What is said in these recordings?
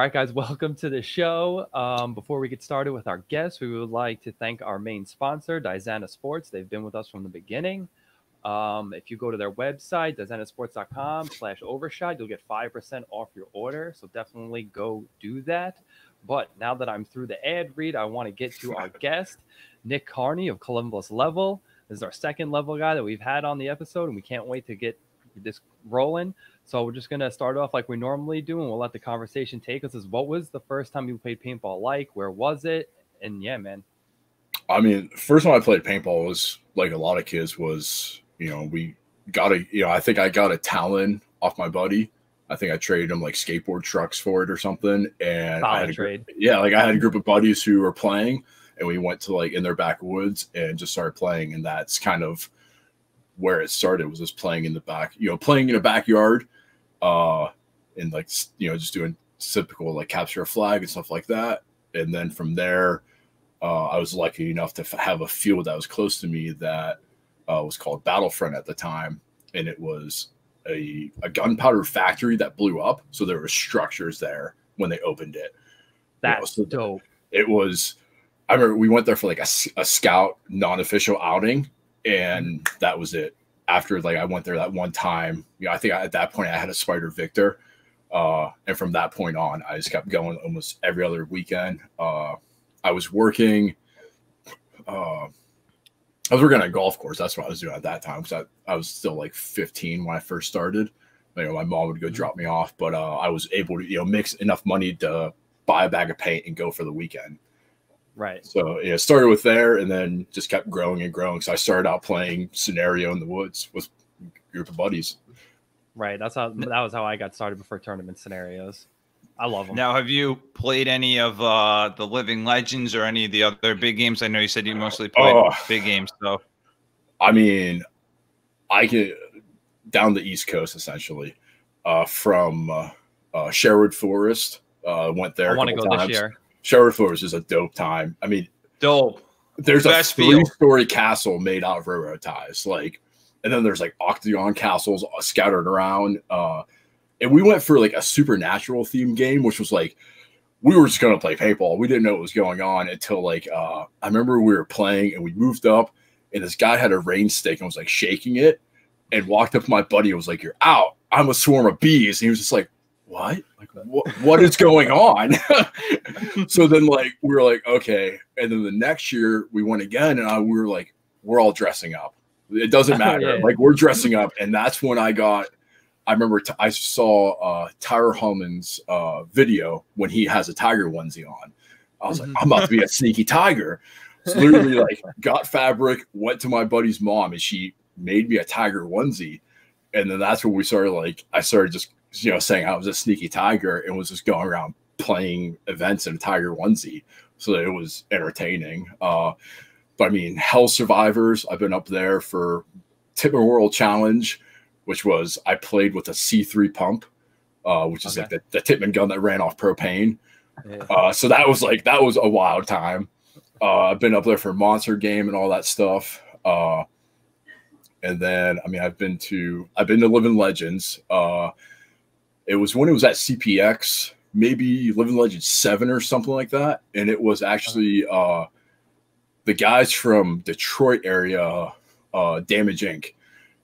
right, guys, welcome to the show. Before we get started with our guests, we would like to thank our main sponsor, Dizana Sports. They've been with us from the beginning. If you go to their website, dizanasports.com/overshot, you'll get 5% off your order. So definitely go do that. But now that I'm through the ad read, I want to get to our guest, Nick Carney of Columbus Level. This is our second level guy that we've had on the episode, and we can't wait to get this rolling. So we're just going to start off like we normally do, and we'll let the conversation take us. What was the first time you played paintball like? Where was it? And yeah, man. I mean, first time I played paintball was like a lot of kids was, we got I think I got a Talon off my buddy. I think I traded him like skateboard trucks for it or something. And I had a group of buddies who were playing, and we went to like in their backwoods and just started playing. And that's kind of where it started, was just playing in the back, playing in a backyard, and like, just doing typical like capture a flag and stuff like that. And then from there, I was lucky enough to have a field that was close to me that was called Battlefront at the time. And it was a gunpowder factory that blew up. So there were structures there when they opened it. That's dope. It was, I remember we went there for like a scout non-official outing. And that was it. After like I went there that one time, I think at that point I had a Spider Victor, and from that point on, I just kept going almost every other weekend. I was working. I was working on a golf course. That's what I was doing at that time, because I was still like 15 when I first started. My mom would go drop me off, but I was able to mix enough money to buy a bag of paint and go for the weekend. Right. So it started with there, and then just kept growing and growing. So I started out playing scenario in the woods with a group of buddies. Right. That was how I got started before tournament scenarios. I love them. Now, have you played any of the Living Legends or any of the other big games? I know you said you mostly played big games. So, I mean, I get down the East Coast essentially, from Sherwood Forest. Went there. I want to go this year. Sherwood Forest is a dope time. I mean, dope. There's a 3-story castle made out of railroad ties, and then there's like octagon castles scattered around. And we went for like a supernatural themed game, which was like, we were just gonna play paintball. We didn't know what was going on until like I remember we were playing and we moved up, and this guy had a rain stick and was like shaking it, and walked up to my buddy and was like, "You're out. I'm a swarm of bees." And he was just like, what? Like, what is going on? So then like, we were like, okay. And then the next year we went again, and we were like, we're all dressing up. It doesn't matter. Yeah. Like, we're dressing up. And that's when I remember I saw Tyler Hallman's video when he has a tiger onesie on. I was like, I'm about to be a sneaky tiger. So literally like got fabric, went to my buddy's mom, and she made me a tiger onesie. And then that's when we started, like, I started just, saying I was a sneaky tiger and was just going around playing events in a tiger onesie. So it was entertaining. But I mean, Hell Survivors, I've been up there for Tipman World Challenge, which was, I played with a C3 pump, which is like the Tipman gun that ran off propane. Yeah. So that was a wild time. I've been up there for Monster Game and all that stuff. And then, I mean, I've been to Living Legends. It was when it was at CPX, maybe Living Legends 7 or something like that. And it was actually the guys from Detroit area, Damage Inc.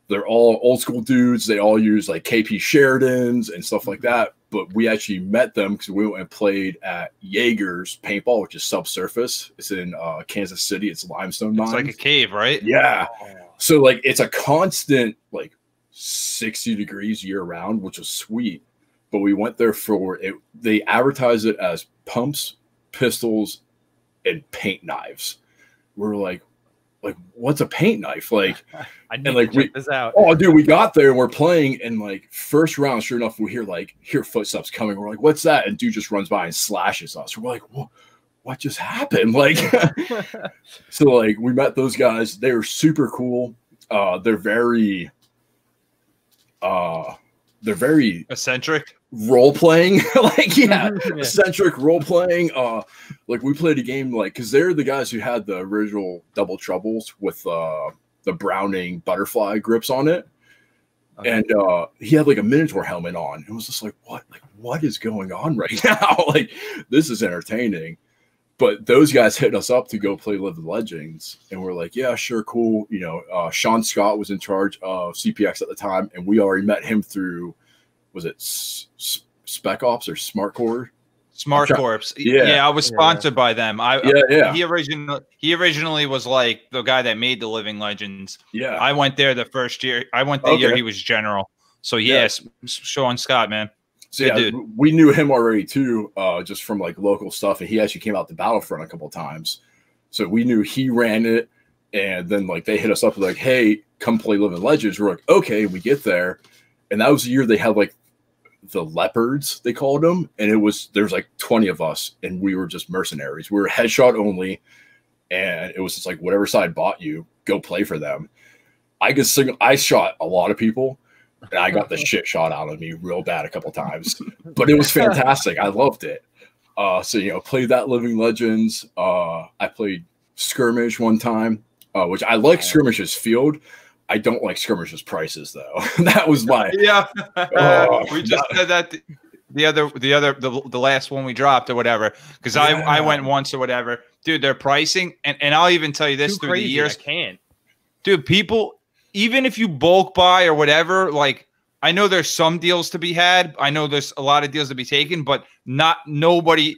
They're all old school dudes. They all use like KP Sheridans and stuff like that. But we actually met them because we went and played at Jaeger's Paintball, which is subsurface. It's in Kansas City. It's limestone mines. It's like a cave, right? Yeah. So like it's a constant like 60 degrees year round, which was sweet. But we went there for it. They advertise it as pumps, pistols, and paint knives. We're like, what's a paint knife? Like, I need to check this out. Oh, dude, we got there and we're playing, and like first round, sure enough, we hear footsteps coming. We're like, what's that? And dude just runs by and slashes us. We're like, what just happened? Like, so like we met those guys. They were super cool. They're very eccentric role playing. Like, eccentric role playing. Like we played a game because they're the guys who had the original Double Troubles with the Browning butterfly grips on it. Okay. And he had like a Minotaur helmet on. It was just like, what is going on right now? Like, this is entertaining. But those guys hit us up to go play Living Legends, and we're like, yeah, sure, cool. You know, Sean Scott was in charge of CPX at the time, and we already met him through, was it Spec Ops or Smart Corps? Smart Corps. Yeah, I was sponsored by them. He originally was like the guy that made the Living Legends. Yeah. I went there the first year. I went the year he was general. So yes, Sean Scott, man. So yeah, dude. We knew him already too, just from like local stuff, and he actually came out to Battlefront a couple of times. So we knew he ran it, and then like they hit us up like, "Hey, come play Living Legends." We're like, "Okay." We get there, and that was the year they had like the leopards, they called them, and there's like 20 of us, and we were just mercenaries. We were headshot only, and it was just like whatever side bought you, go play for them. I shot a lot of people. And I got the shit shot out of me real bad a couple times, but it was fantastic. I loved it. So, you know, played that Living Legends. I played Skirmish one time, which I like Skirmish's field. I don't like Skirmish's prices though. That was my we just said that the last one we dropped or whatever, because I went once or whatever. Dude, their pricing, and I'll even tell you this, through the years, I can't. Dude, people, even if you bulk buy or whatever, like, I know there's some deals to be had. I know there's a lot of deals to be taken, but nobody,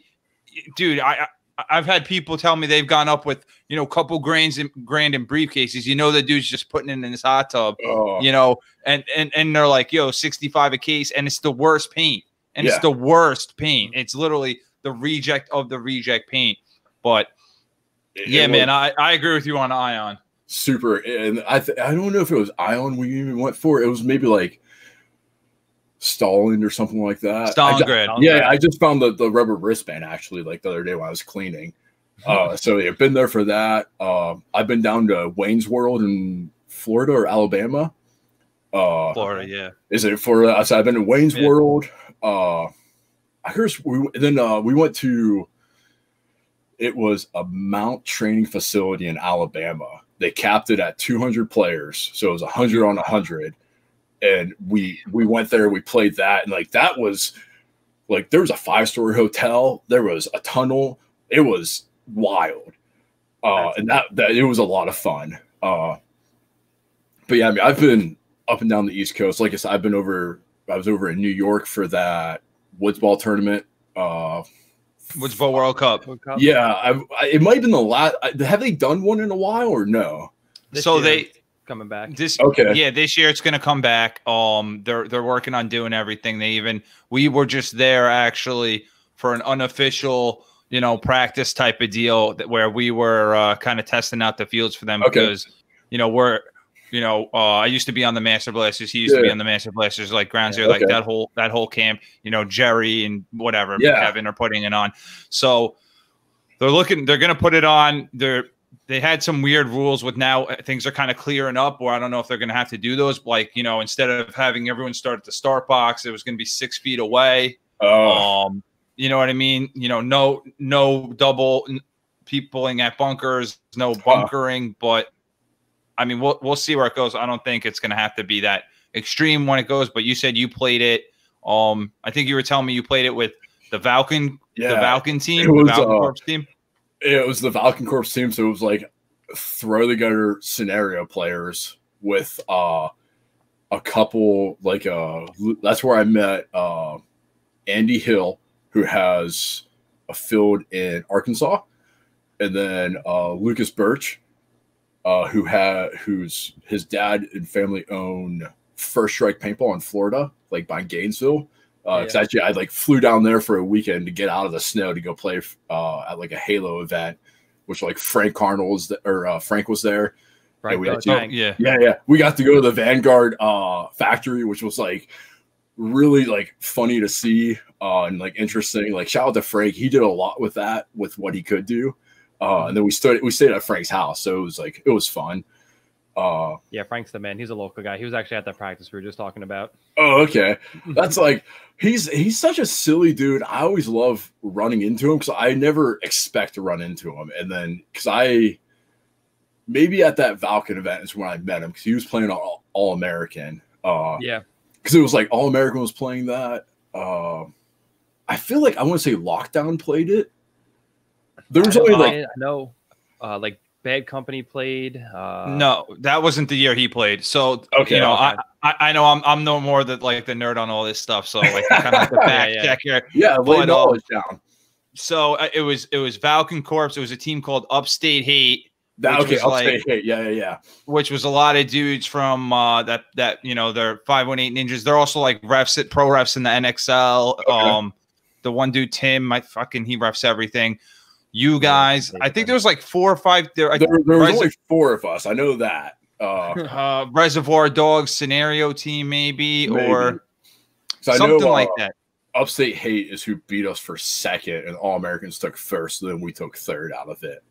dude, I've had people tell me they've gone up with, you know, a couple grand in briefcases. You know, the dude's just putting it in his hot tub, you know, and they're like, yo, 65 a case. And it's the worst paint. And it's the worst paint. It's literally the reject of the reject paint. But yeah, man, I agree with you on Ion. Super, and I don't know if it was Ion we even went for. It was maybe like Stalin or something like that. Stalingrad. I just found the rubber wristband actually like the other day when I was cleaning. So yeah, been there for that. I've been down to Wayne's World in Florida or Alabama. Florida, yeah. Is it Florida? So I've been to Wayne's World. I heard we went to. It was a mount training facility in Alabama. They capped it at 200 players, so it was 100 on 100. And we went there, we played that, and like that was like there was a 5-story hotel, there was a tunnel, it was wild, and that it was a lot of fun. But yeah, I mean, I've been up and down the East Coast. Like I said, I was over in New York for that woods ball tournament. Woods Ball World Cup. Yeah, it might have been the last. Have they done one in a while or no? So they coming back. This year it's going to come back. They're working on doing everything. We were just there actually for an unofficial, you know, practice type of deal where we were kind of testing out the fields for them because, you know, I used to be on the Master Blasters. He used to be on the Master Blasters, like ground zero, like that whole camp. You know, Jerry and whatever Kevin are putting it on. So they're going to put it on. They had some weird rules with now things are kind of clearing up. Or I don't know if they're going to have to do those. Like, you know, instead of having everyone start at the start box, it was going to be 6 feet away. You know what I mean? You know, no double peopling at bunkers, no bunkering, but. I mean, we'll see where it goes. I don't think it's going to have to be that extreme when it goes. But you said you played it. I think you were telling me you played it with the Valken, the Valken team, the Valken Corps team. It was the Valken Corps team, so it was like throw together scenario players with a couple like that's where I met Andy Hill, who has a field in Arkansas, and then Lucas Birch. Who's his dad and family own First Strike Paintball in Florida, like by Gainesville. It's actually I like flew down there for a weekend to get out of the snow to go play at like a Halo event, which like Frank Carney was Frank was there. Right. We got to go to the Vanguard factory, which was like really like funny to see and like interesting. Like shout out to Frank, he did a lot with that with what he could do. And then we stayed at Frank's house, so it was fun. Yeah, Frank's the man. He's a local guy. He was actually at that practice we were just talking about. Oh, okay. That's like he's such a silly dude. I always love running into him because I never expect to run into him, and then maybe at that Valken event is when I met him because he was playing all American. Yeah. Because it was like All American was playing that. I feel like I want to say Lockdown played it. There was only like I know, like Bad Company played. No, that wasn't the year he played. So Okay, you know, okay. I know I'm no more the nerd on all this stuff. So like kind of like the back check here. Yeah, lay knowledge down. So it was Falcon Corps. It was a team called Upstate Hate. Upstate Hate. Yeah. Which was a lot of dudes from that you know, they're 518 Ninjas. They're also like refs at pro refs in the NXL. Okay. The one dude Tim, he refs everything. You guys, I think there was like 4 or 5 there. There was only 4 of us. I know that. Reservoir Dogs scenario team, maybe. Or something like that. Upstate Hate is who beat us for second, and All Americans took first. Then we took third out of it.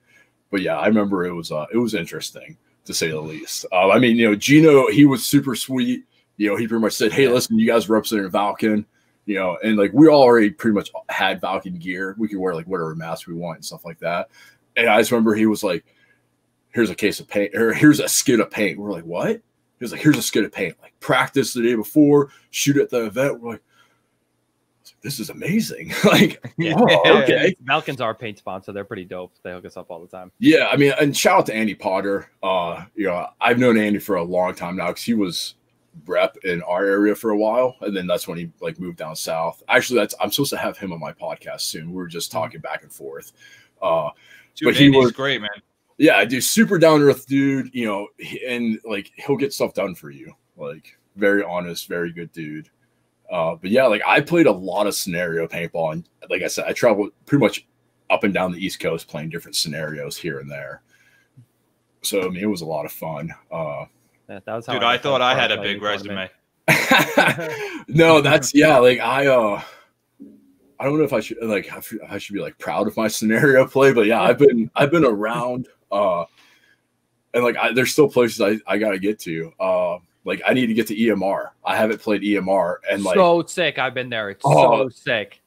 But yeah, I remember it was interesting to say the least. I mean, you know, Gino, he was super sweet. You know, he pretty much said, "Hey, listen, you guys representing Valken." You know, and like we already pretty much had Valken gear. We could wear like whatever mask we want and stuff like that. And I just remember he was like, "Here's a case of paint, or here's a skid of paint." We're like, "What?" He was like, "Here's a skid of paint. Like practice the day before, shoot at the event." We're like, "This is amazing!" Like, okay. Valken's our paint sponsor. They're pretty dope. They hook us up all the time. Yeah, I mean, and shout out to Andy Potter. You know, I've known Andy for a long time now because he was rep in our area for a while, and then that's when he like moved down south. Actually, I'm supposed to have him on my podcast soon. We were just talking back and forth. Dude, but he was great, man. Yeah, dude, super down to earth dude. You know, and like he'll get stuff done for you. Like very honest, very good dude. But yeah, like I played a lot of scenario paintball, and like I said, I traveled pretty much up and down the East Coast playing different scenarios here and there. So I mean, it was a lot of fun. That was how dude, I thought I had a big resume. No, that's like I don't know if I should I should be like proud of my scenario play, but yeah, I've been around and like there's still places I gotta get to. Like I need to get to EMR. I haven't played EMR and like so sick. I've been there. It's so sick.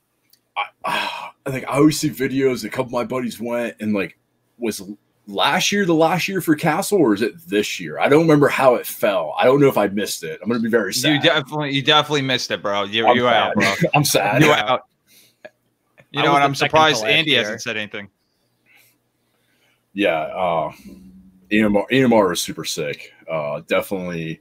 I always see videos. A couple of my buddies went and like was the last year for Castle, or is it this year? I don't remember how it fell. I don't know if I missed it. I'm gonna be very sad. You definitely missed it, bro. You're out, bro. I'm sad. You're out. You know what? I'm surprised Andy hasn't said anything. Yeah, EMR was super sick. Definitely.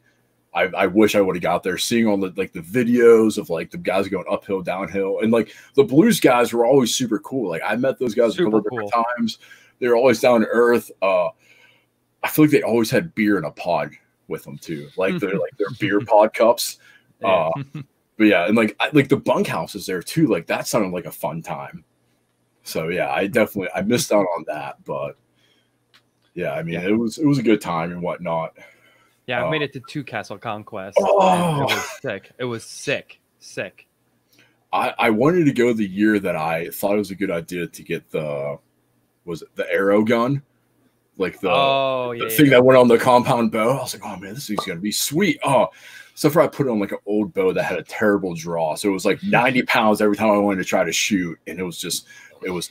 I wish I would have got there. Seeing all the like the videos of like the guys going uphill, downhill, and like the blues guys were always super cool. Like I met those guys a couple different times. They were always down to earth. I feel like they always had beer in a pod with them too, like their beer pod cups. But yeah, and like the bunkhouses there too. Like that sounded like a fun time. So yeah, I missed out on that, but yeah, I mean it was a good time and whatnot. Yeah, I made it to 2 Castle Conquests. It was sick. It was sick. I wanted to go the year that I thought it was a good idea to get the arrow gun, like the thing that went on the compound bow. I was like, oh man, this thing's gonna be sweet. So far I put it on like an old bow that had a terrible draw, so it was like 90 pounds every time I wanted to try to shoot, and it was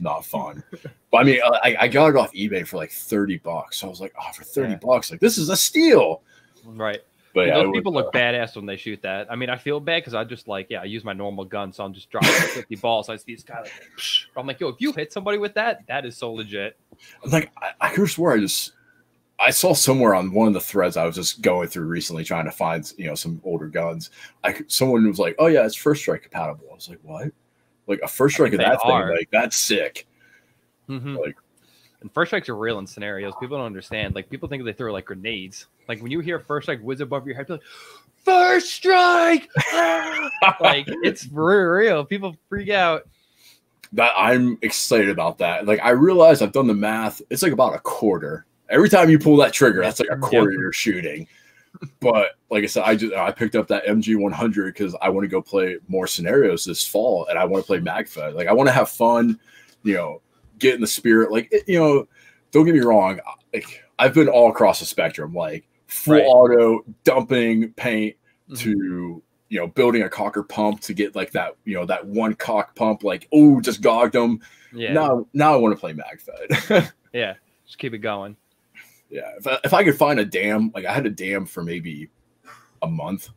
not fun. But I mean, I got it off eBay for like $30. So I was like, for $30, like this is a steal. Right. But yeah, those people look badass when they shoot that. I mean, I feel bad because I just like, I use my normal gun, so I'm just dropping 50 balls. So I see this guy like, I'm like, yo, if you hit somebody with that is so legit. Like, I could swear I saw somewhere on one of the threads I was just going through recently trying to find, some older guns. Someone was like, oh yeah, it's First Strike compatible. I was like, what? Like a First Strike of that thing, like that's sick. Mm-hmm. Like, and First Strikes are real in scenarios. People don't understand. Like people think they throw like grenades. Like when you hear First Strike whiz above your head, you're like, First Strike! Like it's real. People freak out. That I'm excited about that. Like I realize I've done the math. It's like about a quarter. Every time you pull that trigger, that's like a quarter you're shooting. But like I said, I picked up that MG100 because I want to go play more scenarios this fall, and I want to play MagFed. Like I want to have fun, get in the spirit. Like don't get me wrong. Like I've been all across the spectrum, like full auto dumping paint to building a cocker pump to get like that that one cock pump. Like just gogged them. Yeah. Now I want to play MagFed. Yeah, just keep it going. Yeah, if I could find a dam, like I had a dam for maybe a month,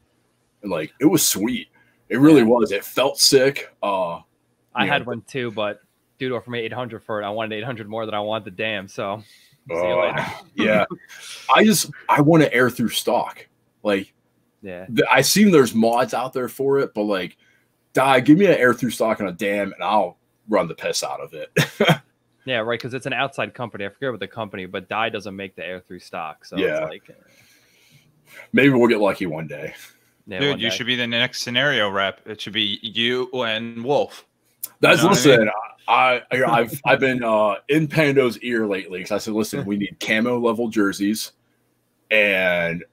and like it was sweet. It really was. It felt sick. I had one too, but dude offered me 800 for it. I wanted 800 more than I wanted the dam. So see you later. Yeah, I want to air through stock. Like, yeah, I seen there's mods out there for it, but like, give me an air through stock on a dam, and I'll run the piss out of it. Yeah, right. Because it's an outside company. I forget what the company, but Dye doesn't make the air through stock. So yeah, it's like, maybe we'll get lucky one day. Yeah, dude, you should be the next scenario rep. It should be you and Wolf. That's listen. I've been in Pando's ear lately because I said, listen, we need camo level jerseys, and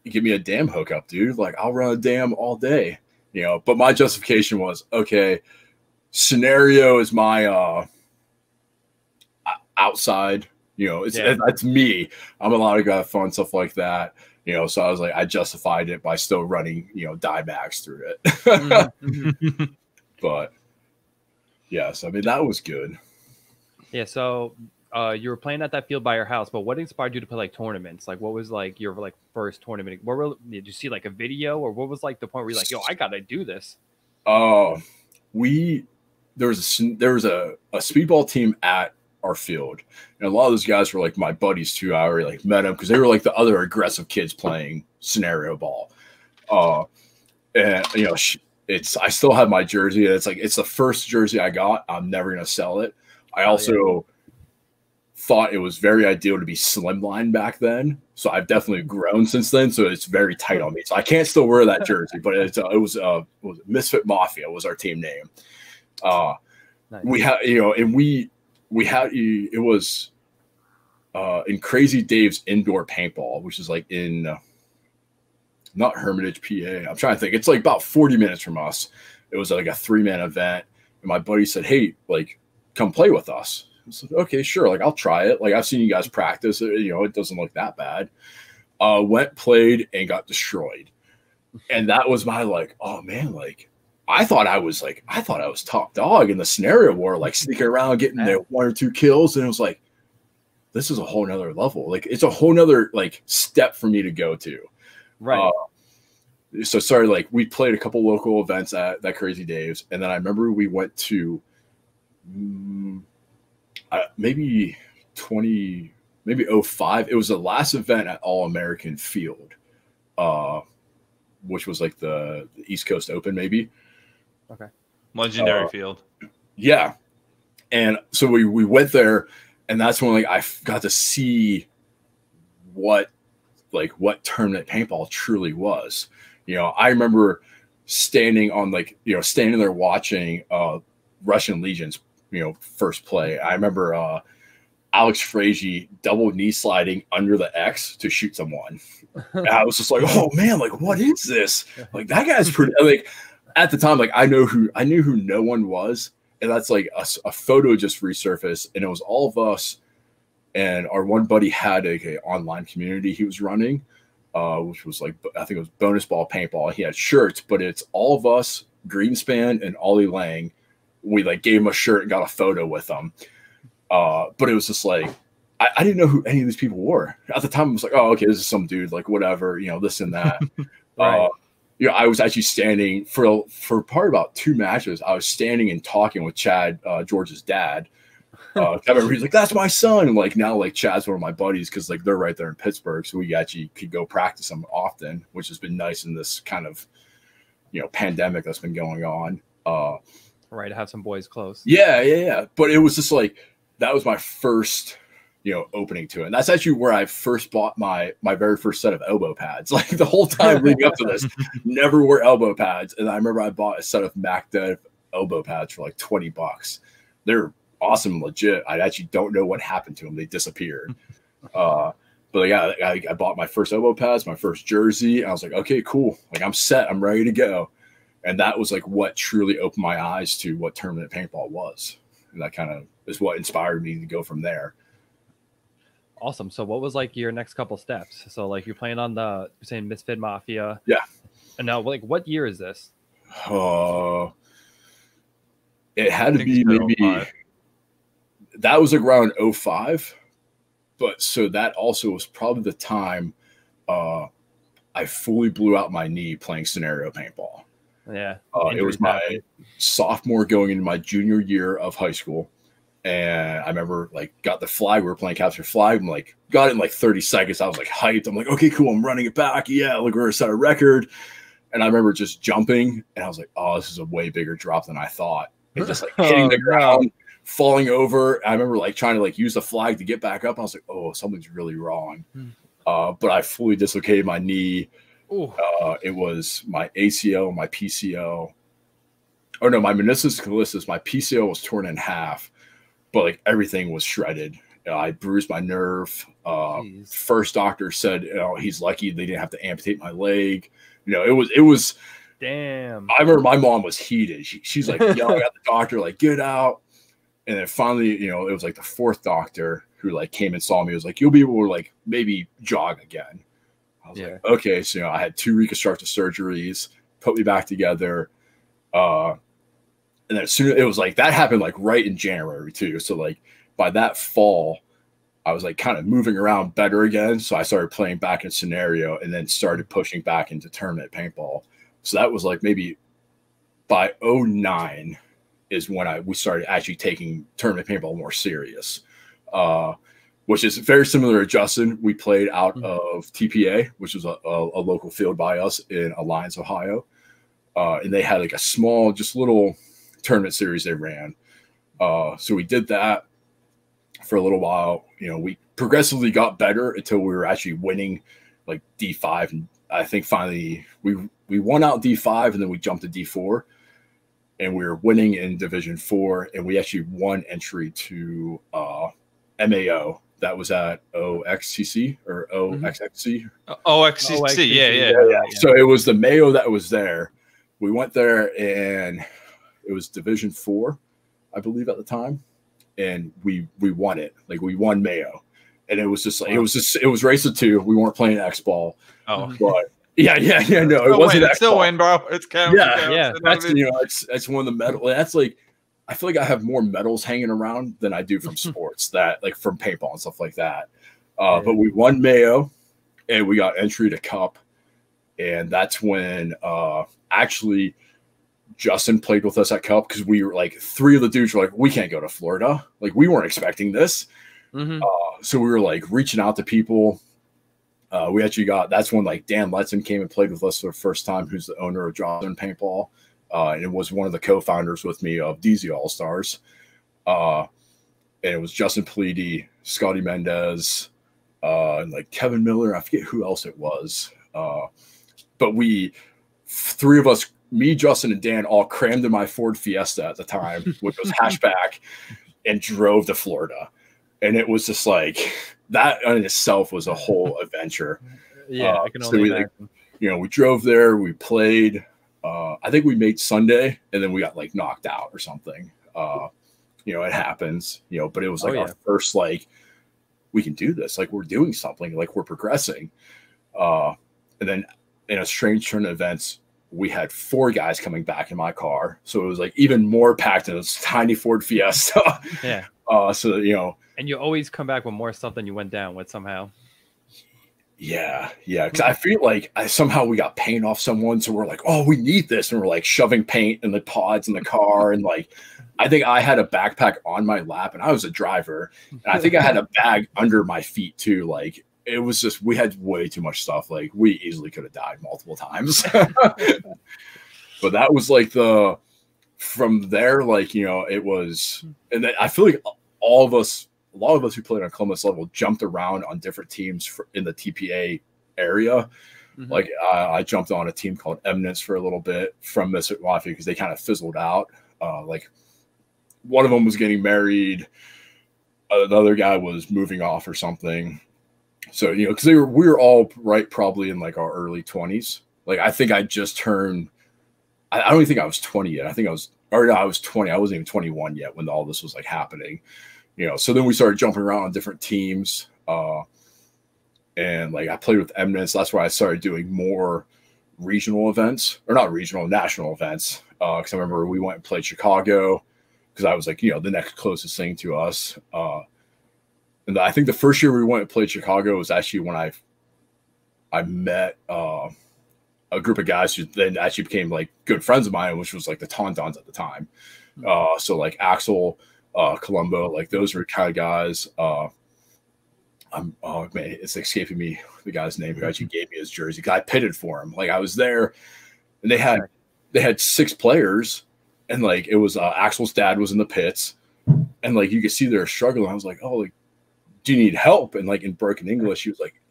give me a dam hookup, dude. Like I'll run a dam all day, you know. But my justification was, okay, scenario is my outside, you know, that's me. I'm allowed to go have fun, stuff like that, you know. So I was like, I justified it by still running, you know, dye max through it. But yes, I mean that was good. Yeah, so you were playing at that field by your house, but what inspired you to play like tournaments? Like what was like your like first tournament? Did you see like a video, or what was like the point where you're like, yo, I gotta do this? There was a speedball team at our field, and a lot of those guys were like my buddies too. I already like met them because they were like the other aggressive kids playing scenario ball. And you know, I still have my jersey, and it's the first jersey I got. I'm never gonna sell it. I also thought it was very ideal to be slimline back then, so I've definitely grown since then. So it's very tight on me, so I can't still wear that jersey. But it was Misfit Mafia was our team name. Nice. We had, you know, and we had, it was in Crazy Dave's indoor paintball, which is like in not Hermitage, PA. I'm trying to think. It's like about 40 minutes from us. It was like a 3-man event, and my buddy said, "Hey, like, come play with us." I said, "Okay, sure. Like, I'll try it. Like, I've seen you guys practice. You know, it doesn't look that bad." Went, played, and got destroyed. And that was my like, oh man, like I thought I was top dog in the scenario war, like sneaking around, getting there 1 or 2 kills, and it was like, this is a whole nother level. Like it's a whole nother like step for me to go to. Right. So sorry, like we played a couple local events at that Crazy Dave's, and then I remember we went to maybe 05. It was the last event at All American Field, which was like the East Coast Open, maybe. Okay. Legendary field. Yeah. And so we went there, and that's when like I got to see what tournament paintball truly was. You know, I remember standing there watching Russian Legions, you know, first play. I remember Alex Frazier double knee sliding under the X to shoot someone. And I was just like, oh man, like what is this? Like that guy's pretty like at the time, like I knew who no one was. And that's like a photo just resurfaced, and it was all of us. And our one buddy had a online community he was running, which was like, I think it was Bonus Ball Paintball. He had shirts, but it's all of us, Greenspan and Ollie Lang. We like gave him a shirt and got a photo with them. But it was just like, I didn't know who any of these people were. At the time, I was like, oh, okay, this is some dude, like whatever, you know, this and that. Right. You know, I was actually standing for probably about 2 matches. I was standing and talking with Chad, George's dad. I remember he's like, "That's my son." And like now, like Chad's one of my buddies because like they're right there in Pittsburgh, so we actually could go practice them often, which has been nice in this kind of, you know, pandemic that's been going on. Right, to have some boys close. Yeah. But it was just like that was my first, you know, opening to it. And that's actually where I first bought my very first set of elbow pads. Like the whole time leading up to this, never wore elbow pads. And I remember I bought a set of MacDev elbow pads for like $20. They're awesome and legit. I actually don't know what happened to them. They disappeared. But yeah, I bought my first elbow pads, my first jersey. And I was like, okay, cool. Like I'm set. I'm ready to go. And that was like what truly opened my eyes to what tournament paintball was. And that kind of is what inspired me to go from there. Awesome. So what was like your next couple steps? So like you're playing on you're saying Misfit Mafia. Yeah. And now like what year is this? It had to be maybe 05. That was like around 05. But so that also was probably the time I fully blew out my knee playing scenario paintball. Yeah. It was my sophomore going into my junior year of high school. And I remember like got the flag. We were playing capture flag. I'm like, got it in like 30 seconds. I was like hyped. I'm like, okay, cool. I'm running it back. Yeah, like we're gonna set a record. And I remember just jumping and I was like, oh, this is a way bigger drop than I thought. And just like hitting the ground, falling over. I remember like trying to like use the flag to get back up. I was like, oh, something's really wrong. But I fully dislocated my knee. It was my ACL, my PCL. Oh no, my meniscus callosus, my PCL was torn in half. But like everything was shredded. I bruised my nerve. First doctor said, you know, he's lucky they didn't have to amputate my leg. You know, it was. Damn. I remember my mom was heated. She's like yelling at the doctor, like, get out. And then finally, you know, it was like the fourth doctor who like came and saw me. It was like, you'll be able to like maybe jog again. I was like, okay. So, you know, I had 2 reconstructive surgeries, put me back together. And then as soon as it was like that happened like right in January too. So like by that fall, I was like kind of moving around better again. So I started playing back in scenario and then started pushing back into tournament paintball. So that was like maybe by 09 is when we started actually taking tournament paintball more serious, which is very similar to Justin. We played out of TPA, which was a local field by us in Alliance, Ohio. And they had like a small, just little tournament series they ran. So we did that for a little while. You know, we progressively got better until we were actually winning like D5. And I think finally we won out D5 and then we jumped to D4 and we were winning in Division 4. And we actually won entry to MAO. That was at OXCC or OXXC. OXCC, yeah. So it was the Mayo that was there. We went there and it was Division 4, I believe at the time. And we won it. Like we won Mayo. And it was just like, it was race of 2. We weren't playing X ball. But yeah. No, it wasn't. It's still win, bro. It's counting. Yeah. That's, you know, it's one of the medals. That's like, I feel like I have more medals hanging around than I do from sports that like from paintball and stuff like that. But we won Mayo and we got entry to Cup. And that's when actually Justin played with us at Cup because we were like 3 of the dudes were like, we can't go to Florida. Like we weren't expecting this. So we were like reaching out to people. We actually that's when like Dan Letson came and played with us for the first time, who's the owner of Johnson Paintball. And it was one of the co-founders with me of DZ All-Stars. And it was Justin Politi, Scotty Mendez, and like Kevin Miller. I forget who else it was. But 3 of us, me, Justin, and Dan all crammed in my Ford Fiesta at the time, which was hatchback, and drove to Florida. And it was just like, that in itself was a whole adventure. I can only imagine. You know, we drove there, we played. I think we made Sunday, and then we got like knocked out or something. You know, it happens, you know, but it was like our first, like, we can do this. Like, we're doing something, like, we're progressing. And then in a strange turn of events, we had 4 guys coming back in my car. So it was like even more packed in this tiny Ford Fiesta. So, you know. And you always come back with more stuff than you went down with somehow. Yeah. Because I feel like somehow we got paint off someone. So we're like, oh, we need this. And we're like shoving paint in the pods in the car. And like, I think I had a backpack on my lap and I was a driver. And I think I had a bag under my feet too. Like, it was just, we had way too much stuff. Like, we easily could have died multiple times. But that was like from there, like, you know, it was, and then I feel like a lot of us who played on Columbus level jumped around on different teams in the TPA area. Like I jumped on a team called Eminence for a little bit from Mississippi because they kind of fizzled out. Like one of them was getting married. Another guy was moving off or something. So, you know, because we were all right probably in like our early 20s. Like I think I just turned, I don't even think I was 20 yet. I was 20. I wasn't even 21 yet when all this was like happening. You know, so then we started jumping around on different teams. And like I played with Eminence. That's why I started doing more regional events, or not regional, national events. Because I remember we went and played Chicago because I was like, you know, the next closest thing to us. And I think the first year we went and played Chicago was actually when I I met a group of guys who then actually became like good friends of mine, which was like the Tauntauns at the time. So like Axel, Colombo, like those were kind of guys. Oh man, it's escaping me the guy's name who actually gave me his jersey. I pitted for him. Like I was there, and they had 6 players, and like it was Axel's dad was in the pits, and like you could see they were struggling. I was like, oh, like, do you need help? And like in broken English, he was like,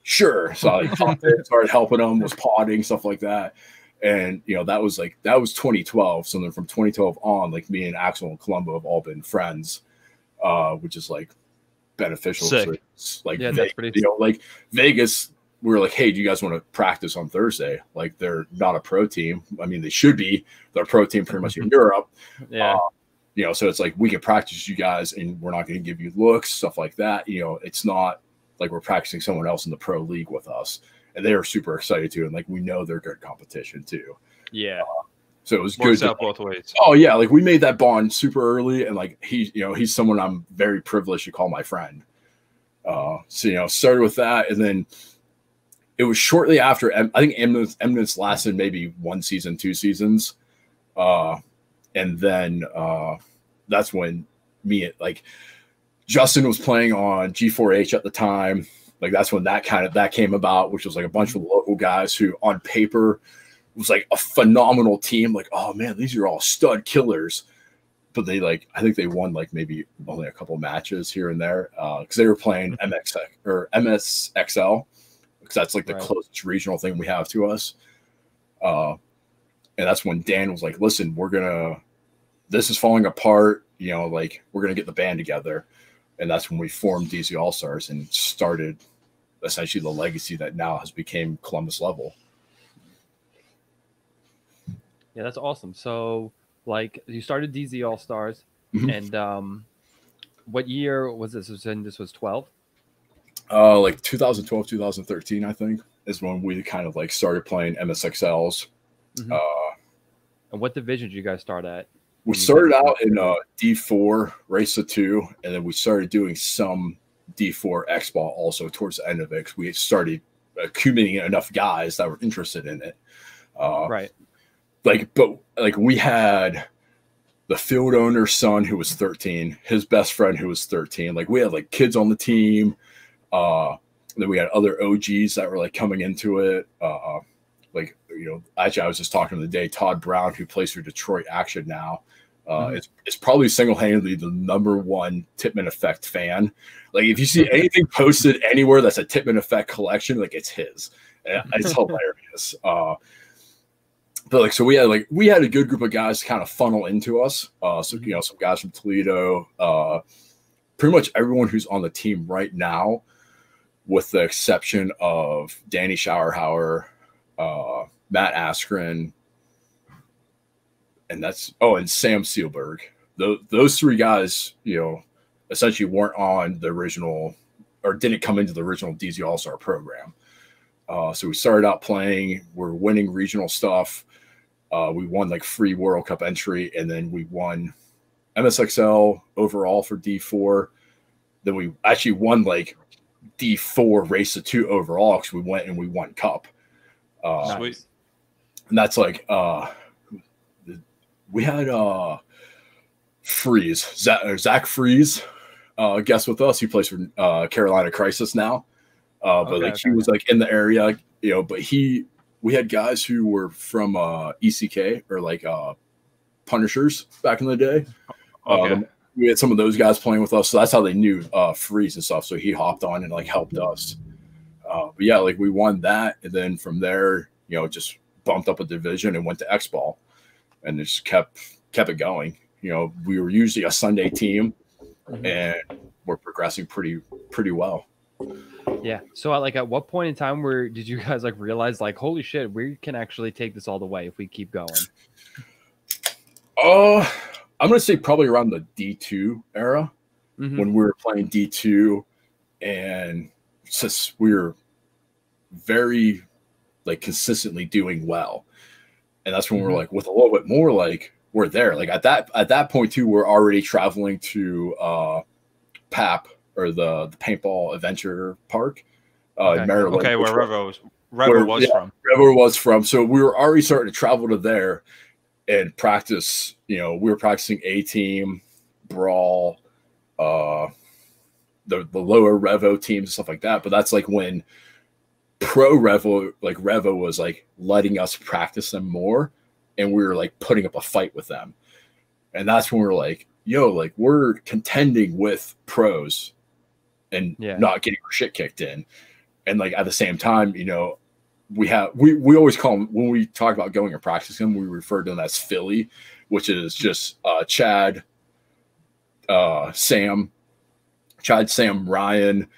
sure. So I started helping him, was potting, stuff like that. And you know, that was 2012. So then from 2012 on, like me and Axel and Colombo have all been friends, which is like beneficial. Like yeah, Vegas, you know, like Vegas, we were like, hey, do you guys want to practice on Thursday? Like they're not a pro team. I mean, they should be. They're a pro team pretty much in Europe. Yeah. You know, so it's like we can practice you guys and we're not going to give you looks, stuff like that. You know, it's not like we're practicing someone else in the pro league with us. And they are super excited too. And like we know they're good competition too. Yeah. So it was works good. Out both ways. Oh yeah, like we made that bond super early, and like he's someone I'm very privileged to call my friend. So you know, started with that, and then it was shortly after. I think Eminence lasted maybe 1 season, 2 seasons, and then that's when like Justin was playing on G4H at the time. Like that's when that came about, which was like a bunch of local guys who on paper was like a phenomenal team. Like, oh man, these are all stud killers. But they like, I think they won like maybe only a couple matches here and there because they were playing MSXL because that's like the closest regional thing we have to us. And that's when Dan was like, listen, this is falling apart. You know, like we're going to get the band together. And that's when we formed DC All-Stars and started essentially the legacy that now has become Columbus level. Yeah, that's awesome. So like you started DZ All-Stars and what year was this? This was 12? Like 2012, 2013, I think, is when we kind of like started playing MSXLs. And what division did you guys start at? We started out in D4 Race of 2, and then we started doing some D4 X-Ball also towards the end of it. We started accumulating enough guys that were interested in it. But we had the field owner's son who was 13, his best friend who was 13. Like we had like kids on the team. Then we had other OGs that were like coming into it. Like, you know, actually I was just talking the day, Todd Brown, who plays for Detroit Action now. It's probably single-handedly the #1 Tipman Effect fan. Like if you see anything posted anywhere that's a Tipman Effect collection, like it's his. It's hilarious. But like, so we had a good group of guys kind of funnel into us. So you know, some guys from Toledo, pretty much everyone who's on the team right now, with the exception of Danny Schauerhauer, Matt Askren, and Sam Seelberg. Those 3 guys, you know, essentially weren't on the original or didn't come into the original DZ All-Star program. So we started out playing, we're winning regional stuff. We won like free World Cup entry, and then we won MSXL overall for D4. Then we actually won like D4 Race of 2 overall because we went and we won Cup. Sweet. And that's like we had Zach Freeze guest with us. He plays for Carolina Crisis now. He was like in the area, you know, but we had guys who were from ECK or like Punishers back in the day. We had some of those guys playing with us, so that's how they knew Freeze and stuff. So he hopped on and like helped us. But yeah, like we won that, and then from there, you know, just bumped up a division and went to X-Ball, and just kept it going. You know, we were usually a Sunday team, and we're progressing pretty well. Yeah. So at what point in time did you guys like realize like, holy shit, we can actually take this all the way if we keep going? I'm gonna say probably around the D2 era when we were playing D2, and just we were very like consistently doing well, and that's when we're like with a little bit more like we're there. Like at that point too, we're already traveling to PAP or the paintball adventure park Okay. Maryland. Okay, where Revo was from. Revo was from. So we were already starting to travel to there and practice. You know, we were practicing A team, brawl, the lower Revo teams and stuff like that. But that's like when pro Revo, like Revo was like letting us practice them more, and we were like putting up a fight with them. And that's when we were like, yo, like we're contending with pros and not getting our shit kicked in. And like at the same time, you know, we always call them, when we talk about going and practicing, we refer to them as Philly, which is just Chad, Sam, Ryan,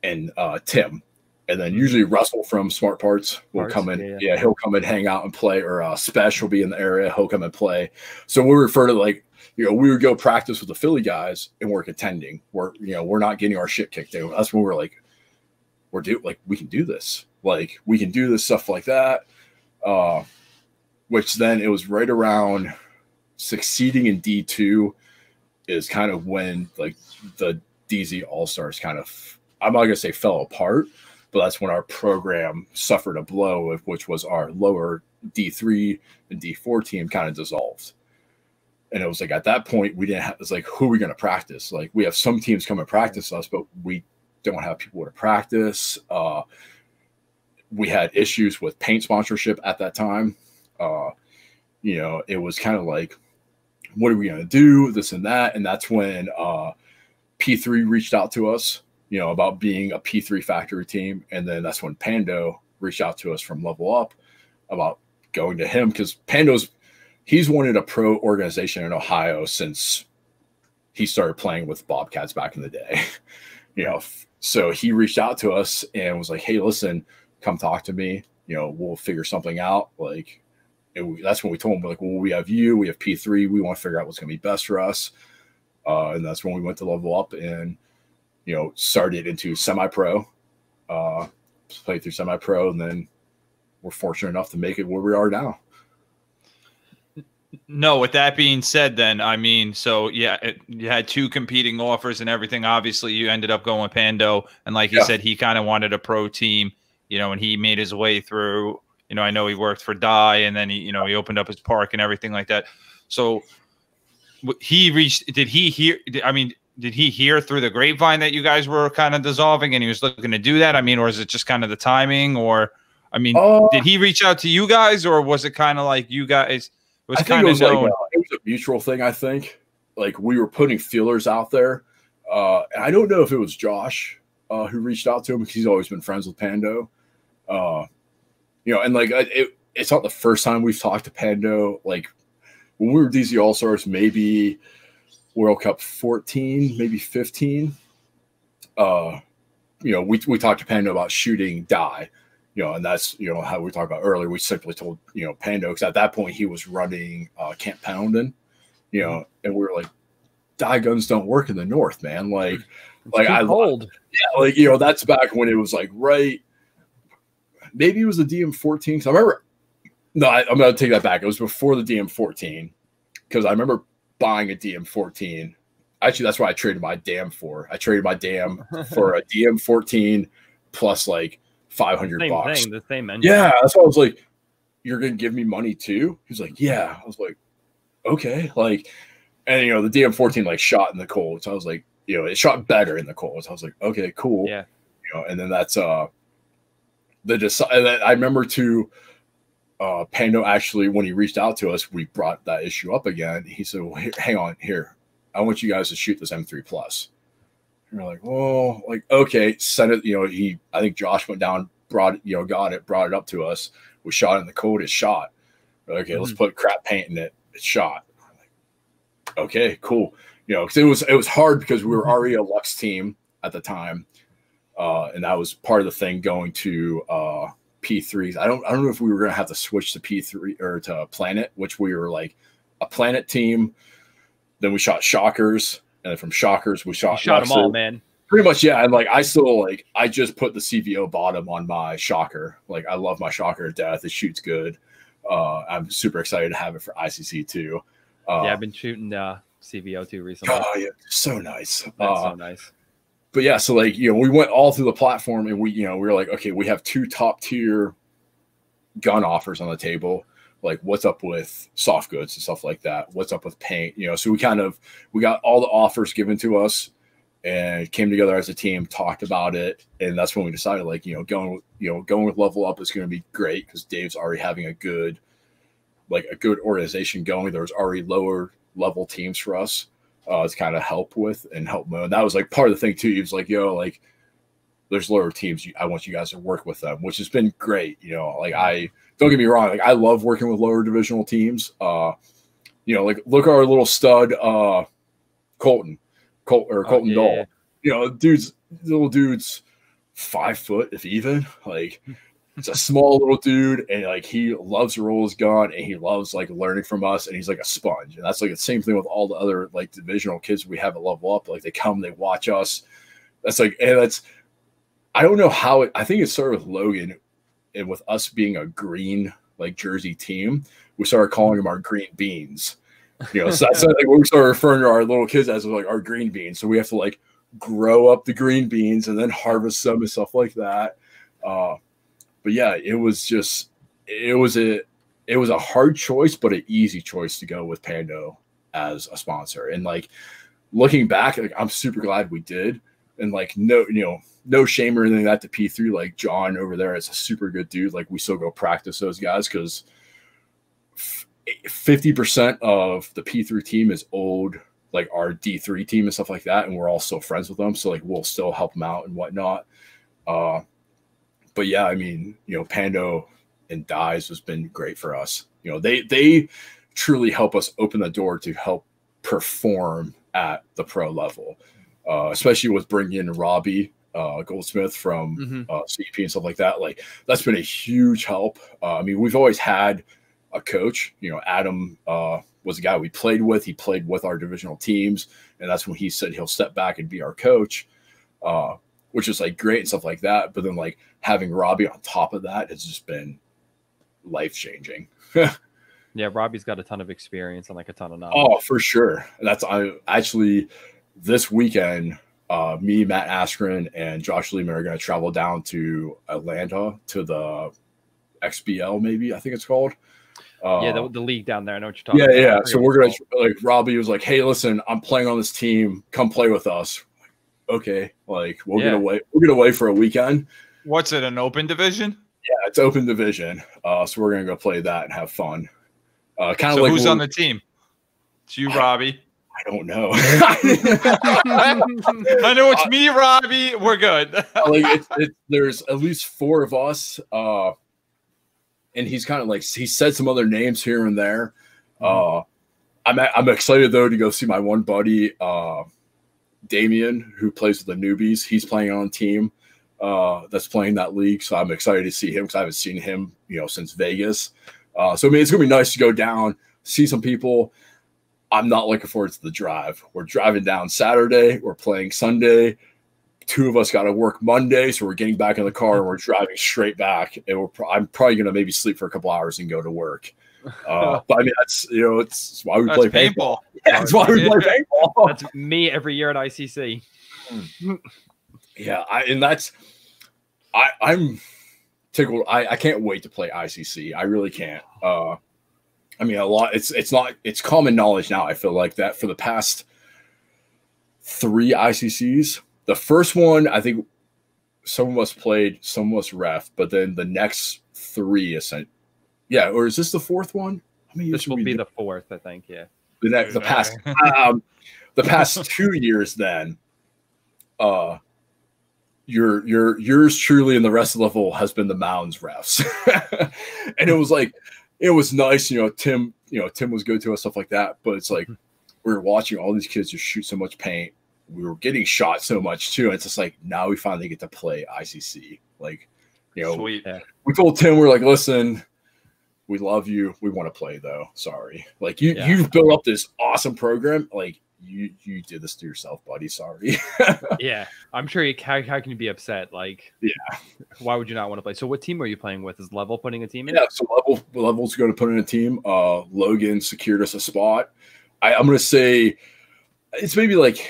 and Tim. And then usually Russell from Smart Parts will come in. Yeah, he'll come and hang out and play, or Spesh will be in the area. He'll come and play. So we refer to, like, you know, we would go practice with the Philly guys and we're contending. We're not getting our shit kicked in. That's when we're like, we can do this. Like, we can do this stuff like that. Which then it was right around succeeding in D2 is kind of when like the DZ All-Stars kind of, I'm not going to say fell apart, but that's when our program suffered a blow, which was our lower D3 and D4 team kind of dissolved. And it was like, at that point, we didn't have, it's like, who are we going to practice? Like, we have some teams come and practice us, but we don't have people to practice. We had issues with paint sponsorship at that time. You know, it was kind of like, what are we going to do? This and that. And that's when P3 reached out to us, you know, about being a P3 factory team. And then that's when Pando reached out to us from Level Up about going to him, because he's wanted a pro organization in Ohio since he started playing with Bobcats back in the day. You know, so he reached out to us and was like, hey, listen, come talk to me. You know, we'll figure something out. Like, that's when we told him, like, well, we have you, we have P3, we want to figure out what's going to be best for us. And that's when we went to Level Up and, you know, started into semi-pro, played through semi-pro, and then we're fortunate enough to make it where we are now. No, with that being said, then, I mean, so yeah, you had two competing offers and everything. Obviously, you ended up going with Pando, and like you said, he kind of wanted a pro team, you know, and he made his way through. You know, I know he worked for Dye, and then he opened up his park and everything like that. So he reached. Did he hear? I mean, did he hear through the grapevine that you guys were kind of dissolving, and he was looking to do that? I mean, or is it just kind of the timing? Or, I mean, did he reach out to you guys, or was it kind of like you guys? I think it was like it was a mutual thing. I think like we were putting feelers out there. And I don't know if it was Josh who reached out to him, because he's always been friends with Pando. You know, and like it's not the first time we've talked to Pando. Like when we were DZ All-Stars, maybe World Cup 14, maybe 15. You know, we talked to Pando about shooting Dye. You know, and that's, you know, how we talked about earlier. We simply told, you know, Pando, because at that point he was running Camp Poundin', you know, and we were like, Dye guns don't work in the North, man. Like I cold. Yeah, like, you know, that's back when it was like, right. Maybe it was the DM14. Cause I remember, no, I'm going to take that back. It was before the DM14, because I remember buying a DM14. Actually, that's why I traded my DAM for. I traded my DAM for a DM14 plus like $500. The same engine. Yeah, that's why I was like, you're gonna give me money too? He was like, yeah. I was like, okay. Like, and you know, the DM14 like shot in the cold. So I was like, you know, it shot better in the cold. So I was like, okay, cool. Yeah. You know, and then that's and then I remember too, Pando actually, when he reached out to us, we brought that issue up again. He said, well, hang on here. I want you guys to shoot this M3 Plus. And we're like, oh, like, okay, send it. You know, I think Josh went down, brought it, you know, got it, brought it up to us. We shot it in the cold. It's shot. Okay, let's put crap paint in it. It's shot. Like, okay, cool. You know, because it was hard because we were already a Lux team at the time, and that was part of the thing going to P3s. I don't know if we were gonna have to switch to P3 or to Planet, which we were like a Planet team. Then we shot Shockers. And then from Shockers, we shot them all, man. Pretty much, yeah. And like, I just put the CVO bottom on my Shocker. Like, I love my Shocker to death. It shoots good. I'm super excited to have it for ICC too. Yeah, I've been shooting CVO too recently. Oh yeah, so nice. That's so nice. but yeah, so like, you know, we went all through the platform and we were like, okay, we have 2 top tier gun offers on the table. Like, what's up with soft goods and stuff like that? What's up with paint? You know, so we got all the offers given to us and came together as a team, talked about it. And that's when we decided, like, going with Level Up is going to be great because Dave's already having a good organization going. There was already lower level teams for us to kind of help with and help move. And that was like part of the thing too. He was like, yo, like, there's lower teams. I want you guys to work with them, which has been great. You know, like, don't get me wrong. Like, I love working with lower divisional teams. Like, look at our little stud, Colton Dole. Yeah. You know, little dude's 5 foot, if even. Like, it's a small little dude, and like, he loves to roll his gun, and he loves like learning from us, and he's like a sponge. And that's like the same thing with all the other like divisional kids we have at Level Up. Like, they come, they watch us. That's like, and that's, I don't know how I think it started with Logan, and with us being a green like jersey team, we started calling them our green beans. You know, so that's like what we started referring to our little kids as, like, our green beans. So we have to like grow up the green beans and then harvest them and stuff like that. But yeah, it was a hard choice, but an easy choice to go with Pando as a sponsor. And like, looking back, like, I'm super glad we did. And like, no shame or anything like that to P3. Like, John over there is a super good dude. Like, we still go practice those guys because 50% of the P3 team is old, like our D3 team and stuff like that, and we're all still friends with them. So like, we'll still help them out and whatnot. But yeah, I mean, Pando and Dyes has been great for us. You know, they truly help us open the door to help perform at the pro level, especially with bringing in Robbie Goldsmith from CP and stuff like that. Like, that's been a huge help. I mean, we've always had a coach. You know, Adam was the guy we played with. He played with our divisional teams, and that's when he said he'll step back and be our coach, which is like great and stuff like that. But then like, having Robbie on top of that has just been life-changing. Yeah, Robbie's got a ton of experience and like a ton of knowledge. Oh, for sure. I actually, this weekend, me, Matt Askren, and Josh Lehman are going to travel down to Atlanta to the XBL, maybe I think it's called. Yeah, the league down there. I know what you're talking about. Yeah. So we're going to, like, Robbie was like, hey, listen, I'm playing on this team. Come play with us. Okay. Like, we'll get away for a weekend. What's it, an open division? Yeah, it's open division. So we're going to go play that and have fun. Kind of so like, who's on the team? It's you, Robbie. I don't know. I know it's me, Robbie. We're good. Like, there's at least 4 of us. And he's kind of like, he said some other names here and there. I'm excited though to go see my one buddy, Damien, who plays with the newbies. He's playing on a team that's playing that league. So I'm excited to see him because I haven't seen him, since Vegas. So I mean, it's gonna be nice to go down, see some people. I'm not looking forward to the drive. We're driving down Saturday. We're playing Sunday. 2 of us got to work Monday, so we're getting back in the car and we're driving straight back. And I'm probably gonna maybe sleep for a couple hours and go to work. But I mean, that's it's why we play paintball. Yeah, that's why we play paintball. That's me every year at ICC. Yeah, I'm tickled. I can't wait to play ICC. I really can't. I mean, it's common knowledge now. I feel like that for the past 3 ICCs. The first one, I think some of us played, some of us ref, but then the next 3 isn't. Yeah, or is this the 4th one? This will be the 4th, I think. Yeah. The past 2 years, then, yours truly and the rest of the level has been the Mounds refs, and it was nice. Tim was good to us, stuff like that. But it's like we were watching all these kids just shoot so much paint. We were getting shot so much too. And it's just like, now we finally get to play ICC. Like, Sweet. We told Tim, we're like, listen, we love you. We want to play though. Sorry. Like you've built up this awesome program. Like you did this to yourself, buddy. Sorry. Yeah. I'm sure how can you be upset? Like, yeah, why would you not want to play? So what team are you playing with? Is Level putting a team in? Yeah. So Level's going to put in a team. Logan secured us a spot. I'm going to say it's maybe like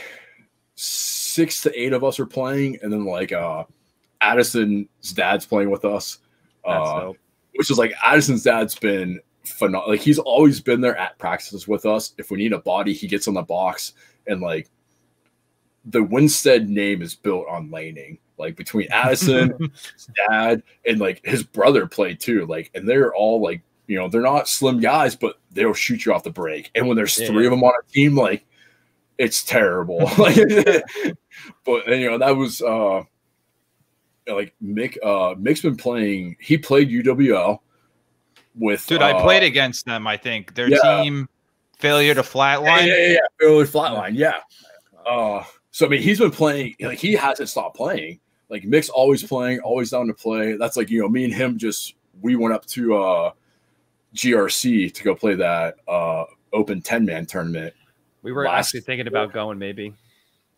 6 to 8 of us are playing, and then like Addison's dad's playing with us. Which is like Addison's dad's been phenomenal. Like he's always been there at practices with us. If we need a body, he gets on the box, and like the Winstead name is built on laning. Like between Addison, his dad, and like his brother played too. Like, and they're all like, you know, they're not slim guys, but they'll shoot you off the break. And when there's 3 of them on a team, like it's terrible. Like, but and, you know, that was like Mick's been playing. He played UWL with. Dude, I played against them. I think their team failure to flatline. Yeah, failure to flatline. Yeah. So I mean, he's been playing. Like he hasn't stopped playing. Like Mick's always playing, always down to play. That's like, you know, me and him we went up to GRC to go play that open 10-man tournament. We were actually thinking about going maybe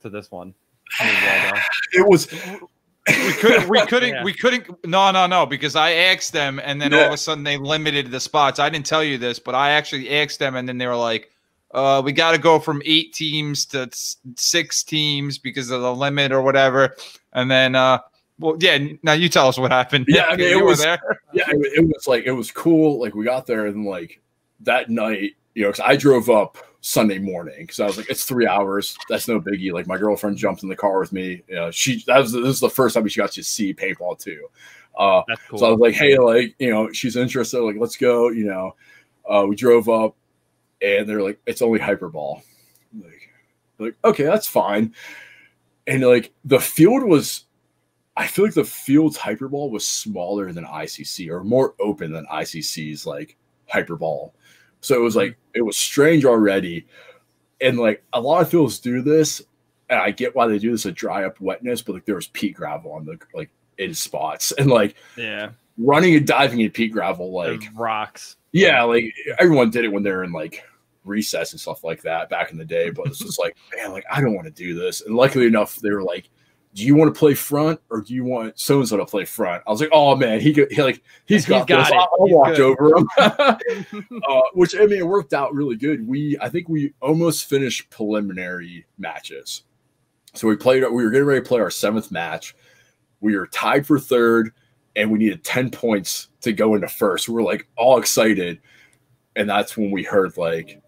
to this one. It was. We couldn't. No, because I asked them, and then all of a sudden they limited the spots. I didn't tell you this, but I actually asked them, and then they were like, we got to go from 8 teams to 6 teams because of the limit or whatever. And then, well, yeah. Now you tell us what happened. Yeah, I mean, it was there. Yeah, it was like, it was cool. Like we got there, and like that night, you know, because I drove up Sunday morning because I was like, it's 3 hours. That's no biggie. Like my girlfriend jumped in the car with me. This is the first time she got to see paintball too. That's cool. So I was like, hey, like, you know, she's interested. Like, let's go. You know, we drove up, and they're like, it's only hyperball. Like, okay, that's fine. And like the field was, I feel like the field's hyperball was smaller than ICC or more open than ICC's like hyperball. So it was like, it was strange already. And like a lot of fields do this, and I get why they do this to dry up wetness, but like there was peat gravel on the like in spots, and like running and diving in peat gravel, like rocks. Yeah, like everyone did it when they're in like recess and stuff like that back in the day, but it's just like, man, like I don't want to do this. And luckily enough, they were like, do you want to play front or do you want so-and-so to play front? I was like, oh man, he's got this. I'll watch over him. Which, I mean, it worked out really good. I think we almost finished preliminary matches. So we were getting ready to play our 7th match. We were tied for 3rd, and we needed 10 points to go into 1st. We were like all excited. And that's when we heard like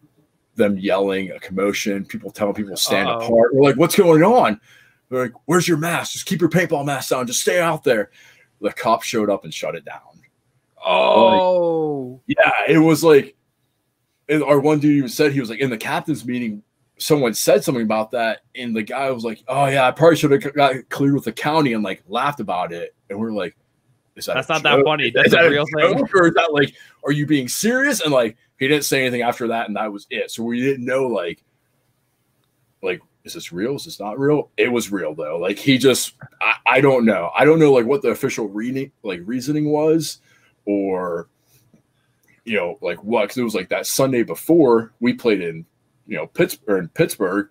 them yelling, a commotion, people telling people to stand apart. We're like, what's going on? They're like, where's your mask? Just keep your paintball mask down. Just stay out there. The cop showed up and shut it down. Oh. Like, yeah, it was like, and our one dude even said, he was like, in the captain's meeting, someone said something about that. And the guy was like, oh, yeah, I probably should have got cleared with the county, and like laughed about it. And we're like, that's not that funny. That's a real thing. Or is that like, are you being serious? And like, he didn't say anything after that, and that was it. So we didn't know, like, is this real? Is this not real? It was real though. Like he just, I don't know. I don't know like what the official reasoning was, or you know, like what? Because it was like that Sunday before we played in, you know, Pittsburgh.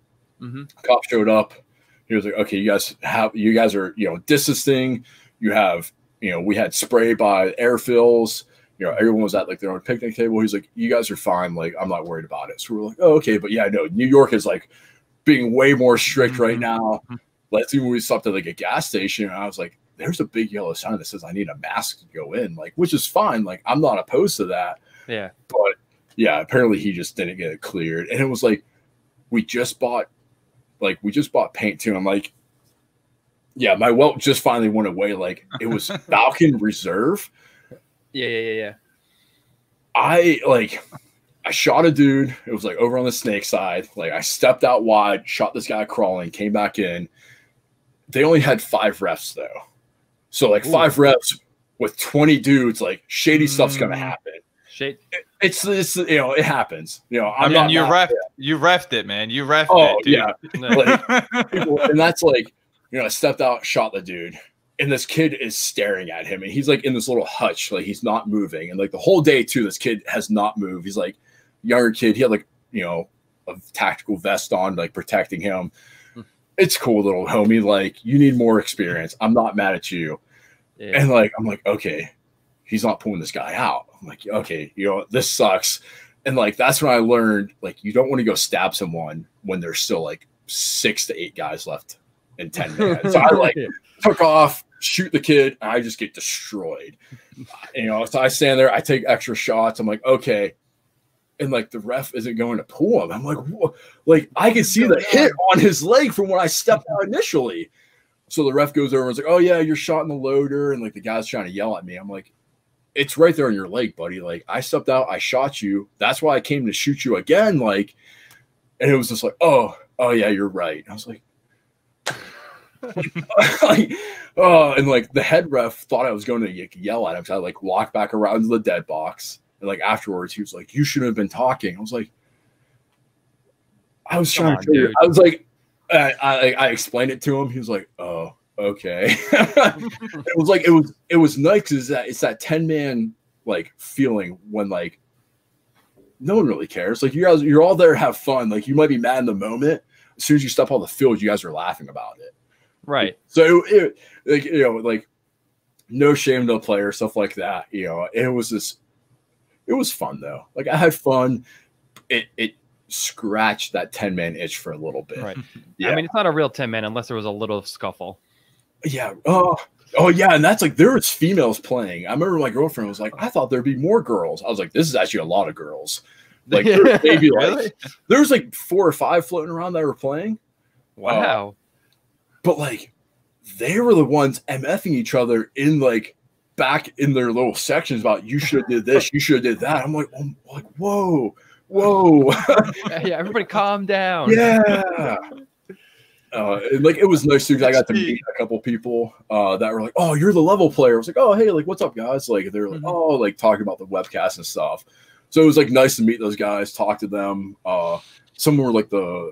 Cop showed up. He was like, okay, you guys are, you know, distancing. You have, you know, we had spray by air fills. You know, everyone was at like their own picnic table. He's like, you guys are fine. Like, I'm not worried about it. So we're like, oh, okay. But yeah, no, New York is like being way more strict right now. Let's even when we stopped at like a gas station, and I was like, there's a big yellow sign that says I need a mask to go in, like, which is fine. Like, I'm not opposed to that. Yeah. But yeah, apparently he just didn't get it cleared. And it was like, we just bought paint too. I'm like, yeah, my welt just finally went away. Like it was Falcon Reserve. Yeah. I shot a dude. It was like over on the snake side. Like I stepped out wide, shot this guy crawling, came back in. They only had 5 refs though. So like 5 refs with 20 dudes, like shady stuff's going to happen. It's you know, it happens. You know, you refed it, man. You refed it, dude. Yeah. Like, and that's like, you know, I stepped out, shot the dude. And this kid is staring at him, and he's like in this little hutch, like he's not moving. And like the whole day too, this kid has not moved. He's like younger kid. He had like, you know, a tactical vest on, like protecting him. It's cool, little homie. Like you need more experience. I'm not mad at you. Yeah. And like, I'm like, okay, he's not pulling this guy out. I'm like, okay, you know, this sucks. And like, that's when I learned, like, you don't want to go stab someone when there's still like 6 to 8 guys left in 10 man. So I like took off, shoot the kid, and I just get destroyed. So I stand there, I take extra shots. I'm like, okay. And like the ref isn't going to pull him. I'm like, whoa. Like I can see the hit on his leg from when I stepped out initially. So the ref goes over and is like, oh yeah, you're shot in the loader. And like the guy's trying to yell at me. I'm like, it's right there on your leg, buddy. Like I stepped out, I shot you. That's why I came to shoot you again. Like, and it was just like, oh yeah, you're right. And I was like, and like the head ref thought I was going to yell at him. So I like walked back around to the dead box. And like afterwards, he was like, you shouldn't have been talking. I was like, I was trying to, I was like, I explained it to him. He was like, oh, okay. It was like, it was nice because it's that 10-man like feeling when like no one really cares. Like you guys, you're all there to have fun. Like you might be mad in the moment. As soon as you step on the field, you guys are laughing about it. Right. So like no shame to the player, stuff like that. It was fun though. Like I had fun. It scratched that 10-man itch for a little bit. Right. Yeah. I mean, it's not a real 10-man unless there was a little scuffle. Yeah. Oh yeah. And that's like, there was females playing. I remember my girlfriend was like, I thought there'd be more girls. I was like, this is actually a lot of girls. Like maybe like there was like 4 or 5 floating around that were playing. Wow. But like they were the ones MFing each other in like back in their little sections about you should have did this, you should have did that. I'm like, whoa. Yeah, everybody calm down. Yeah. And like it was nice too because I got to meet a couple people that were like, oh, you're the level player. I was like, oh, hey, like what's up, guys? Like they're like, oh, like talking about the webcast and stuff. So it was like nice to meet those guys, talk to them. Some were like the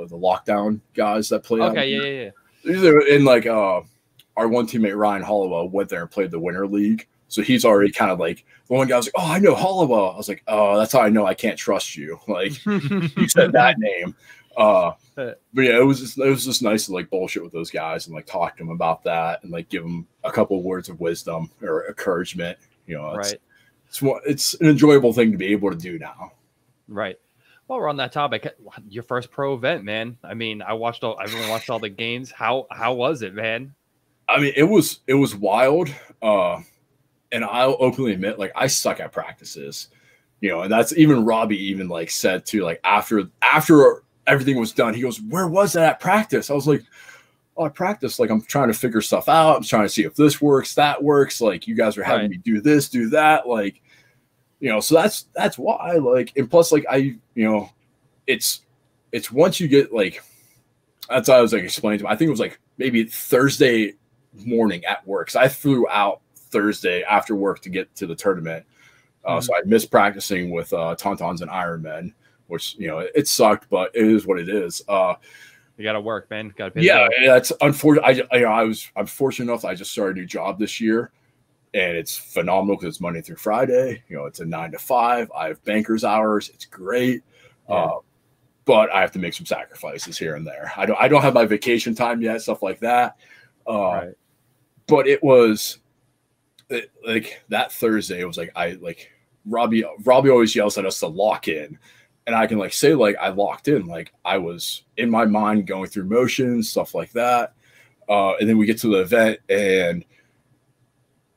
lockdown guys that played. Okay, yeah. And like our one teammate Ryan Hollowell went there and played the Winter League. So he's already kind of like the one guy was like, oh, I know Hollowell. I was like, oh, that's how I know I can't trust you. Like you said that name. But yeah, it was just nice to like bullshit with those guys and like talk to them about that and like give them a couple of words of wisdom or encouragement. It's an enjoyable thing to be able to do now. Right. While we're on that topic, your first pro event, man. I mean, everyone watched all the games. How was it, man? I mean, it was wild. And I'll openly admit, like, I suck at practices, and that's even Robbie even like said too, like after everything was done, he goes, where was that at practice? I was like, oh, I practiced. Like, I'm trying to figure stuff out. I'm trying to see if this works, that works. Like, you guys are having me do this, do that. Like, so that's why, like, and plus, like, it's once you get like, that's how I was like explaining to him. I think it was like maybe Thursday morning at work. So I flew out Thursday after work to get to the tournament. So I missed practicing with Tauntauns and Ironmen, which, it sucked, but it is what it is. You got to work, man. Got to pay. Yeah, that's unfortunate. I'm fortunate enough. I just started a new job this year, and it's phenomenal because it's Monday through Friday. It's a 9 to 5. I have banker's hours. It's great. Yeah. But I have to make some sacrifices here and there. I don't have my vacation time yet, stuff like that. Right. But it was like that Thursday. It was like Robbie always yells at us to lock in, and I can like say like I locked in, like I was in my mind going through motions, stuff like that. And then we get to the event, and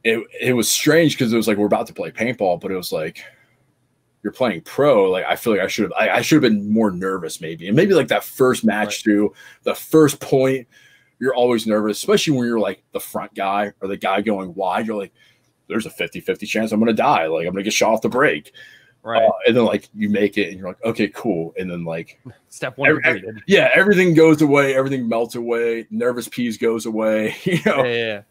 it was strange because it was like we're about to play paintball, but it was like you're playing pro. Like I feel like I should have been more nervous maybe, and maybe like that first match too, the first point. You're always nervous, especially when you're like the front guy or the guy going wide. You're like, there's a 50-50 chance I'm going to die. Like, I'm going to get shot off the break. Right. And then like you make it and you're like, okay, cool. And then like step one, everything goes away. Everything melts away. Nervous peas goes away, Yeah.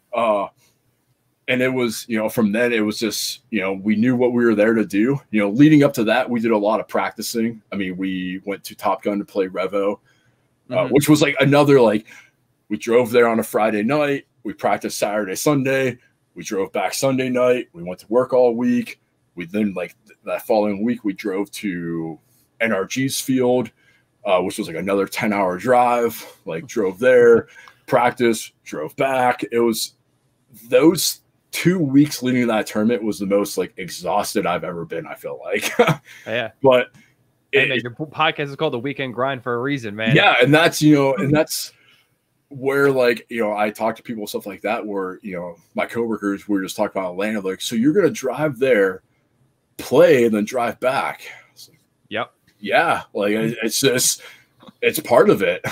And it was, from then it was just, we knew what we were there to do. Leading up to that, we did a lot of practicing. I mean, we went to Top Gun to play Revo, which was like another, like, we drove there on a Friday night. We practiced Saturday, Sunday. We drove back Sunday night. We went to work all week. We then, like, that following week, we drove to NRG's field, which was like another 10-hour drive. Like, drove there, practice, drove back. It was those 2 weeks leading to that tournament was the most like exhausted I've ever been, I feel like. Yeah. But your podcast is called The Weekend Grind for a reason, man. Yeah, and that's, and that's where like, you know, I talk to people, stuff like that, where, you know, my coworkers were just talking about Atlanta, like, so you're going to drive there, play, and then drive back. Like, yep. Yeah. Like, it's just, it's part of it.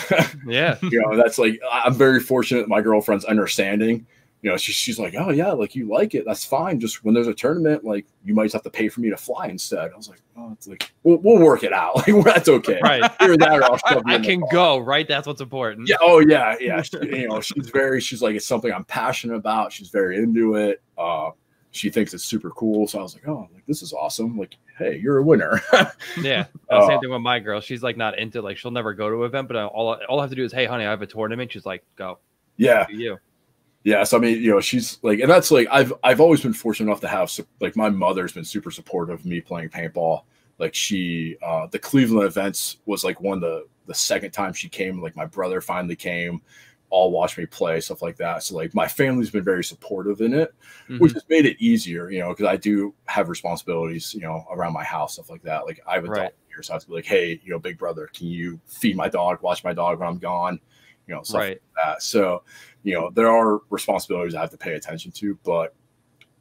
Yeah. You know, that's like, I'm very fortunate that my girlfriend's understanding. You know, she's like, oh yeah, like you like it, that's fine. Just when there's a tournament, like you might have to pay for me to fly instead. I was like, oh, it's like we'll work it out. Like that's okay. Right. Hear that, or I'll shove you I in the can car. go. Right. That's what's important. Yeah. Oh yeah. Yeah. You know, she's like, it's something I'm passionate about. She's very into it. She thinks it's super cool. So I was like, oh, like this is awesome. Like, hey, you're a winner. Yeah. Same thing with my girl. She's like not into, like, she'll never go to an event, but all I have to do is, hey, honey, I have a tournament. She's like, go. Yeah. Do you. Yeah, so I mean, you know, she's like, and that's like, I've always been fortunate enough to have, like, my mother's been super supportive of me playing paintball. Like she, the Cleveland events was like the second time she came. Like my brother finally came, all watched me play, stuff like that. So like my family's been very supportive in it, which has made it easier, you know, because I do have responsibilities, you know, around my house, stuff like that. Like I have a dog here, so I have to be like, hey, you know, big brother, can you feed my dog, watch my dog when I'm gone, you know, stuff like that. So, you know, there are responsibilities I have to pay attention to, but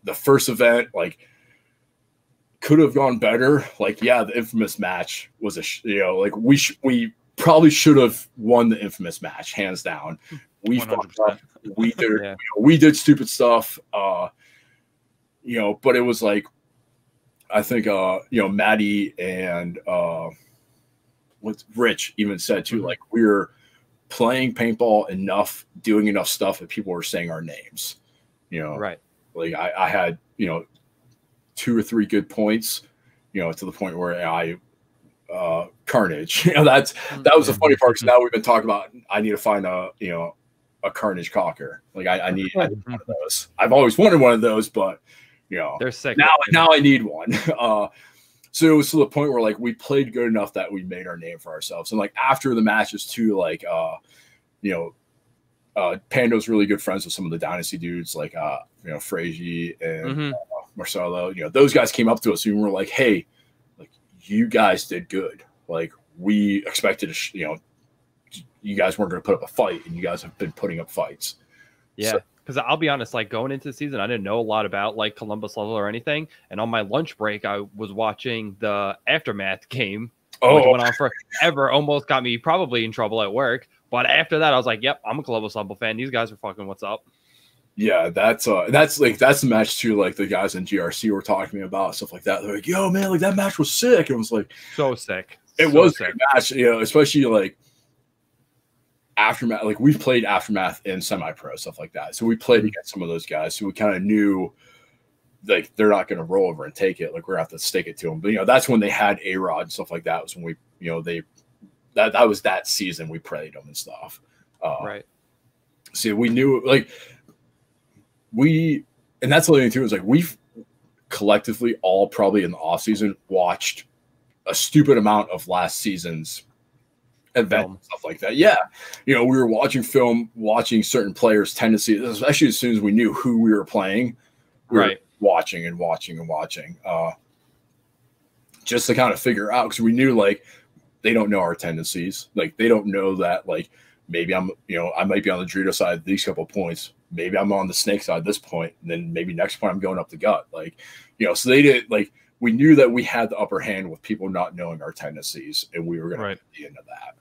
the first event, like, could have gone better. Like, yeah, the infamous match was you know, like we probably should have won the infamous match, hands down. We 100%. fucked up. We did, you know, we did stupid stuff. You know, but it was like, I think, you know, Maddie and what's Rich even said too, like we're playing paintball enough, doing enough stuff that people were saying our names, you know, like I had, you know, 2 or 3 good points, you know, to the point where I, Carnage, you know, that was the funny part. Because now we've been talking about, I need to find you know, a Carnage cocker. Like I need one of those. I've always wanted one of those, but you know, they're sick. Now I need one. So it was to the point where like we played good enough that we made our name for ourselves. And like after the matches too, like you know, Pando's really good friends with some of the Dynasty dudes, like you know, Frazy and Marcelo. You know, those guys came up to us and we were like, hey, like you guys did good. Like we expected to, you know, you guys weren't going to put up a fight, and you guys have been putting up fights. Yeah. Because I'll be honest, like going into the season, I didn't know a lot about like Columbus level or anything. And on my lunch break, I was watching the Aftermath game, which went on forever. Almost got me probably in trouble at work. But after that, I was like, yep, I'm a Columbus level fan. These guys are fucking what's up. Yeah, that's the match too. Like the guys in GRC were talking to me about stuff like that. They're like, yo, man, like that match was sick. It was like so sick. It was a good match, you know, especially like Aftermath. Like we've played Aftermath in semi-pro, stuff like that. So we played against some of those guys. So we kind of knew like they're not going to roll over and take it. Like we're going to have to stick it to them. But, you know, that's when they had A-Rod and stuff like that. Was when we, you know, that was that season we played them and stuff. So we knew like and that's the other thing too, is like we've collectively all probably in the off season watched a stupid amount of last season's event and stuff like that. Yeah. You know, we were watching film, watching certain players' tendencies, especially as soon as we knew who we were playing. We were watching and watching and watching. Just to kind of figure out, because we knew like they don't know our tendencies. Like they don't know that like maybe I'm, you know, I might be on the Dorito side these couple of points. Maybe I'm on the snake side at this point, and then maybe next point I'm going up the gut. Like, you know, so they did like we knew that we had the upper hand with people not knowing our tendencies, and we were going to get the end of that.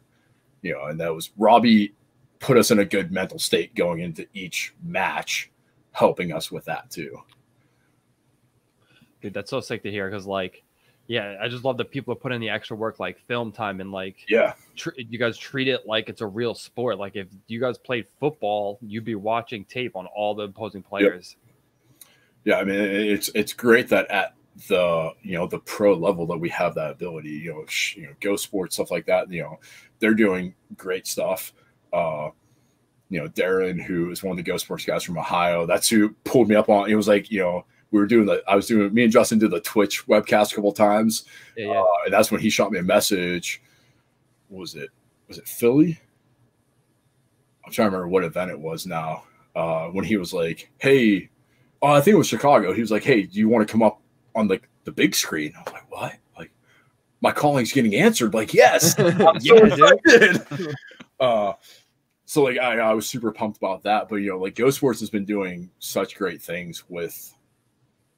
You know, and that was Robbie put us in a good mental state going into each match, helping us with that too. Dude, that's so sick to hear, because like, yeah, I just love that people are putting in the extra work, like film time, and like, you guys treat it like it's a real sport. Like if you guys played football, you'd be watching tape on all the opposing players. Yeah, I mean, it's great that at the, you know, the pro level that we have that ability. You know, Go Sports, stuff like that. You know, they're doing great stuff. You know, Darren, who is one of the Go Sports guys from Ohio, that's who pulled me up on. It was like, you know, me and Justin did the Twitch webcast a couple times. And that's when he shot me a message. Was it Philly? I'm trying to remember what event it was now. When he was like, hey, I think it was Chicago. He was like, hey, do you want to come up on like the big screen? I was like, what? Like my calling's getting answered. Like, yes. I'm so excited. So like I was super pumped about that. But you know, like Go Sports has been doing such great things with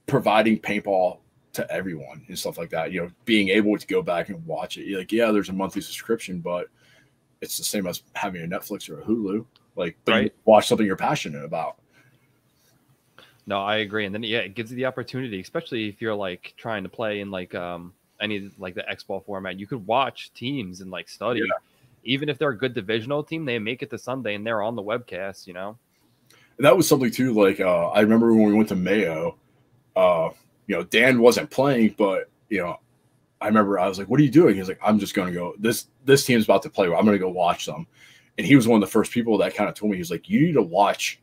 providing paintball to everyone and stuff like that. You know, being able to go back and watch it. You're like, yeah, there's a monthly subscription, but it's the same as having a Netflix or a Hulu. Like, but you watch something you're passionate about. No, I agree. And then yeah, it gives you the opportunity, especially if you're like trying to play in like any like the X-Ball format. You could watch teams and like study. Yeah. Even if they're a good divisional team, they make it to Sunday and they're on the webcast, you know. And that was something too. Like I remember when we went to Mayo, you know, Dan wasn't playing, but you know, I remember I was like, "What are you doing?" He was like, "I'm just going to go. This team's about to play. I'm going to go watch them." And he was one of the first people that kind of told me, he was like, "You need to watch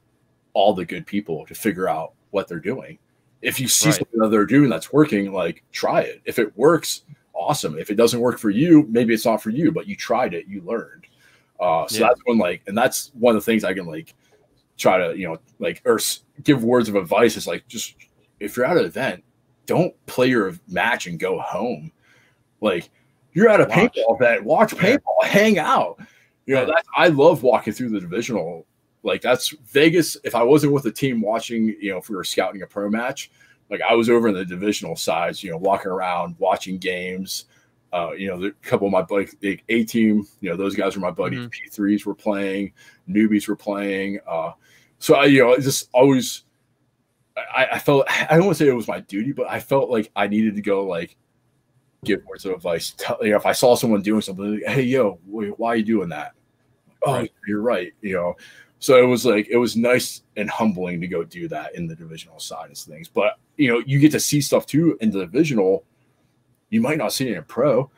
all the good people to figure out what they're doing. If you see something that they're doing that's working, like try it. If it works, awesome. If it doesn't work for you, maybe it's not for you, but you tried it, you learned." So that's when like, and that's one of the things I can like try to, you know, like, or give words of advice is like, just if you're at an event, don't play your match and go home. Like you're at a paintball event, watch paintball, hang out. You know, I love walking through the divisional. Like that's Vegas. If I wasn't with the team watching, you know, if we were scouting a pro match, like I was over in the divisional sides, you know, walking around, watching games. You know, a couple of my buddies, the A team, you know, those guys were my buddies. P3s were playing, newbies were playing. So I, you know, just always, I felt, I don't want to say it was my duty, but I felt like I needed to go like give words of advice. You know, if I saw someone doing something, like, hey, yo, why are you doing that? Oh, you're right. You know, so it was like, it was nice and humbling to go do that in the divisional side of things. But, you know, you get to see stuff too in the divisional. You might not see it in pro,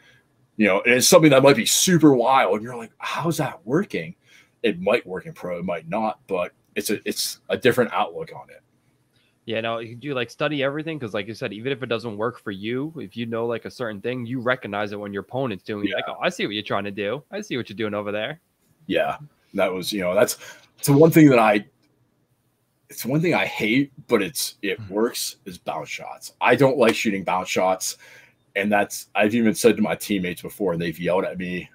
you know, and it's something that might be super wild. And you're like, how's that working? It might work in pro, it might not, but it's a different outlook on it. Yeah, no, you do like study everything because, like you said, even if it doesn't work for you, if you know like a certain thing, you recognize it when your opponent's doing it. Like, oh, I see what you're trying to do. I see what you're doing over there. Yeah, that was, you know, it's one thing that it's one thing I hate, but it works is bounce shots. I don't like shooting bounce shots, and I've even said to my teammates before, and they've yelled at me.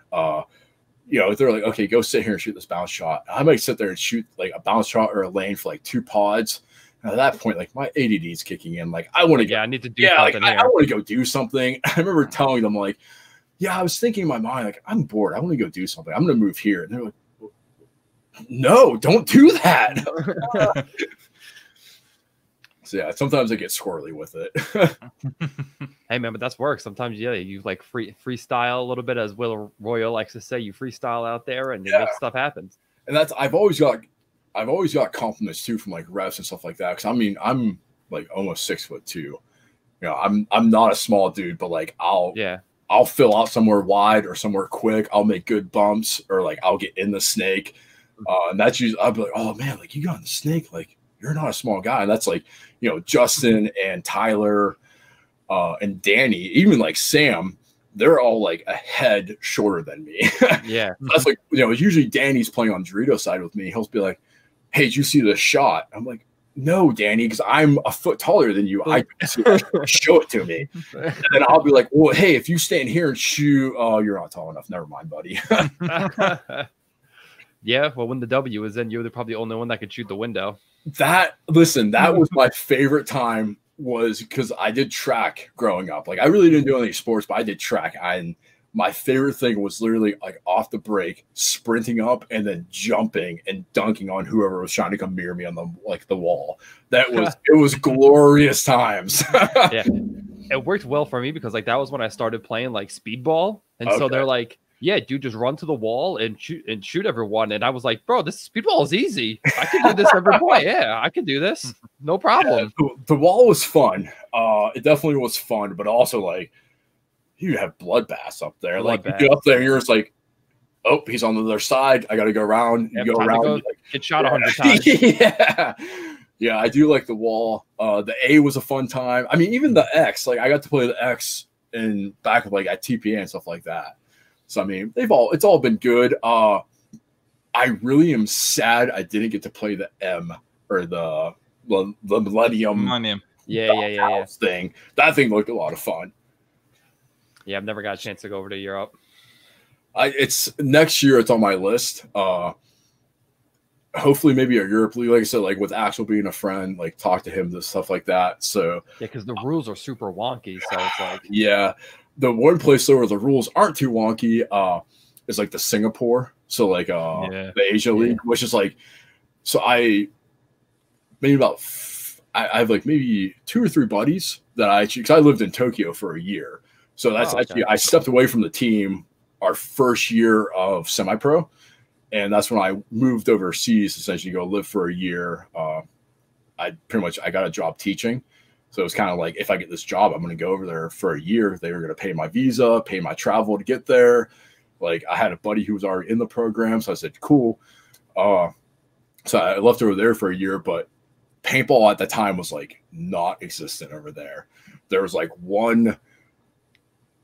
You know, they're like, okay, go sit here and shoot this bounce shot. I might sit there and shoot like a bounce shot or a lane for like 2 pods. And at that point, like my ADD is kicking in. Like I want to, I need to do something. Like, I want to go do something. I remember telling them like, yeah, I was thinking in my mind, like I'm bored. I want to go do something. I'm going to move here. And they're like, no, don't do that. So yeah, sometimes I get squirrely with it. Hey man, but that's work. Sometimes you like freestyle a little bit, as Will Royal likes to say. You freestyle out there and you make stuff happen. And that's I've always got compliments too from like refs and stuff like that. Because I mean, I'm like almost 6'2". You know, I'm not a small dude, but like I'll fill out somewhere wide or somewhere quick. I'll make good bumps, or like I'll get in the snake. And that's usually I'll be like, oh man, like you got in the snake, like you're not a small guy. And that's like, you know, Justin and Tyler and Danny, even like Sam, they're all like a head shorter than me. Yeah. That's like, you know, usually Danny's playing on Dorito's side with me. He'll be like, hey, did you see the shot? I'm like, no, Danny, because I'm a foot taller than you. I show it to me. And then I'll be like, well, hey, if you stand here and shoot, oh, you're not tall enough. Never mind, buddy. Yeah, well, when the W was in, you were probably the only one that could shoot the window. That was my favorite time, was because I did track growing up. Like I really didn't do any sports, but I did track. And my favorite thing was literally like off the break, sprinting up and then jumping and dunking on whoever was trying to come near me on the wall. It was glorious times. Yeah, it worked well for me because like that was when I started playing like speedball, and so they're like, yeah, dude, just run to the wall and shoot everyone. And I was like, bro, this speedball is easy. I can do this every point. Yeah, I can do this. No problem. Yeah, the wall was fun. It definitely was fun, but also like you have bloodbaths up there. Like you get up there and you're just like, oh, he's on the other side. I got to go around. You go around. Like, get shot 100 times. Yeah, I do like the wall. The A was a fun time. I mean, even the X, like I got to play the X in back of like at TPA and stuff like that. So I mean, it's all been good. I really am sad I didn't get to play the M or the Millennium. Yeah. Thing. That thing looked a lot of fun. Yeah, I've never got a chance to go over to Europe. It's next year. It's on my list. hopefully maybe a Europe League, like I said, like with Axel being a friend, like talk to him, this stuff like that. So yeah, because the rules are super wonky. So it's like, yeah, the one place though where the rules aren't too wonky is like the Singapore. So like the Asia League, which is like, so I have like maybe 2 or 3 buddies that because I lived in Tokyo for a year. So that's actually, I stepped away from the team our first year of semi-pro. And that's when I moved overseas, essentially go live for a year. I got a job teaching. So it was kind of like, if I get this job, I'm going to go over there for a year. They were going to pay my visa, pay my travel to get there. Like I had a buddy who was already in the program. So I said, cool. So I left over there for a year, but paintball at the time was like not existent over there. There was like one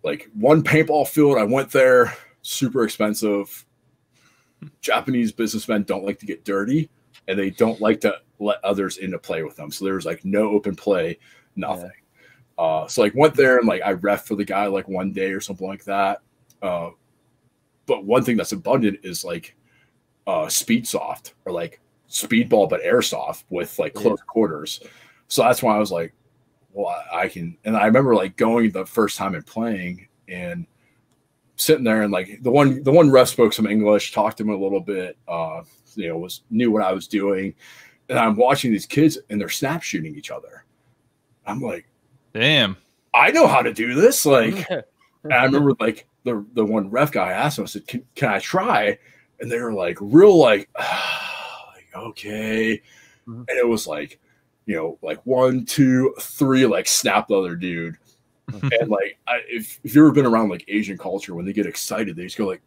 paintball field. I went there, super expensive. Japanese businessmen don't like to get dirty, and they don't like to let others in to play with them. So there was like no open play, nothing. So like went there and like I ref for the guy like one day or something like that. But one thing that's abundant is like speed soft or like speedball but airsoft with like close quarters. So that's why I was like, well, I can. And I remember like going the first time and playing and sitting there and like the one ref spoke some English, talked to him a little bit, knew what I was doing. And I'm watching these kids and they're snap shooting each other. I'm like, damn, I know how to do this. Like, and I remember like the one ref guy asked him, I said, can I try? And they were like real like, okay. And it was like, like 1, 2, 3, like snap the other dude. And like, if you've ever been around like Asian culture, when they get excited, they just go like,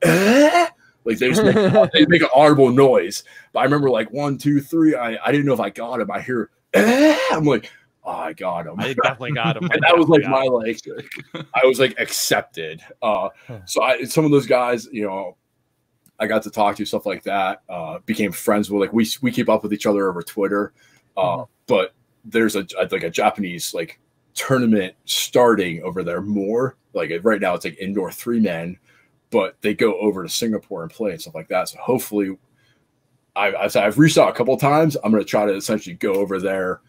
like they just make an audible noise. But I remember like 1, 2, 3, I didn't know if I got him. I hear, I'm like, oh, I got him. I definitely got him. And that was like my like, I was like accepted. So some of those guys, I got to talk to, stuff like that. Became friends with, like we keep up with each other over Twitter. But there's a Japanese like tournament starting over there more. Like right now it's like indoor 3-man, but they go over to Singapore and play and stuff like that. So hopefully I've reached out a couple of times. I'm going to try to essentially go over there,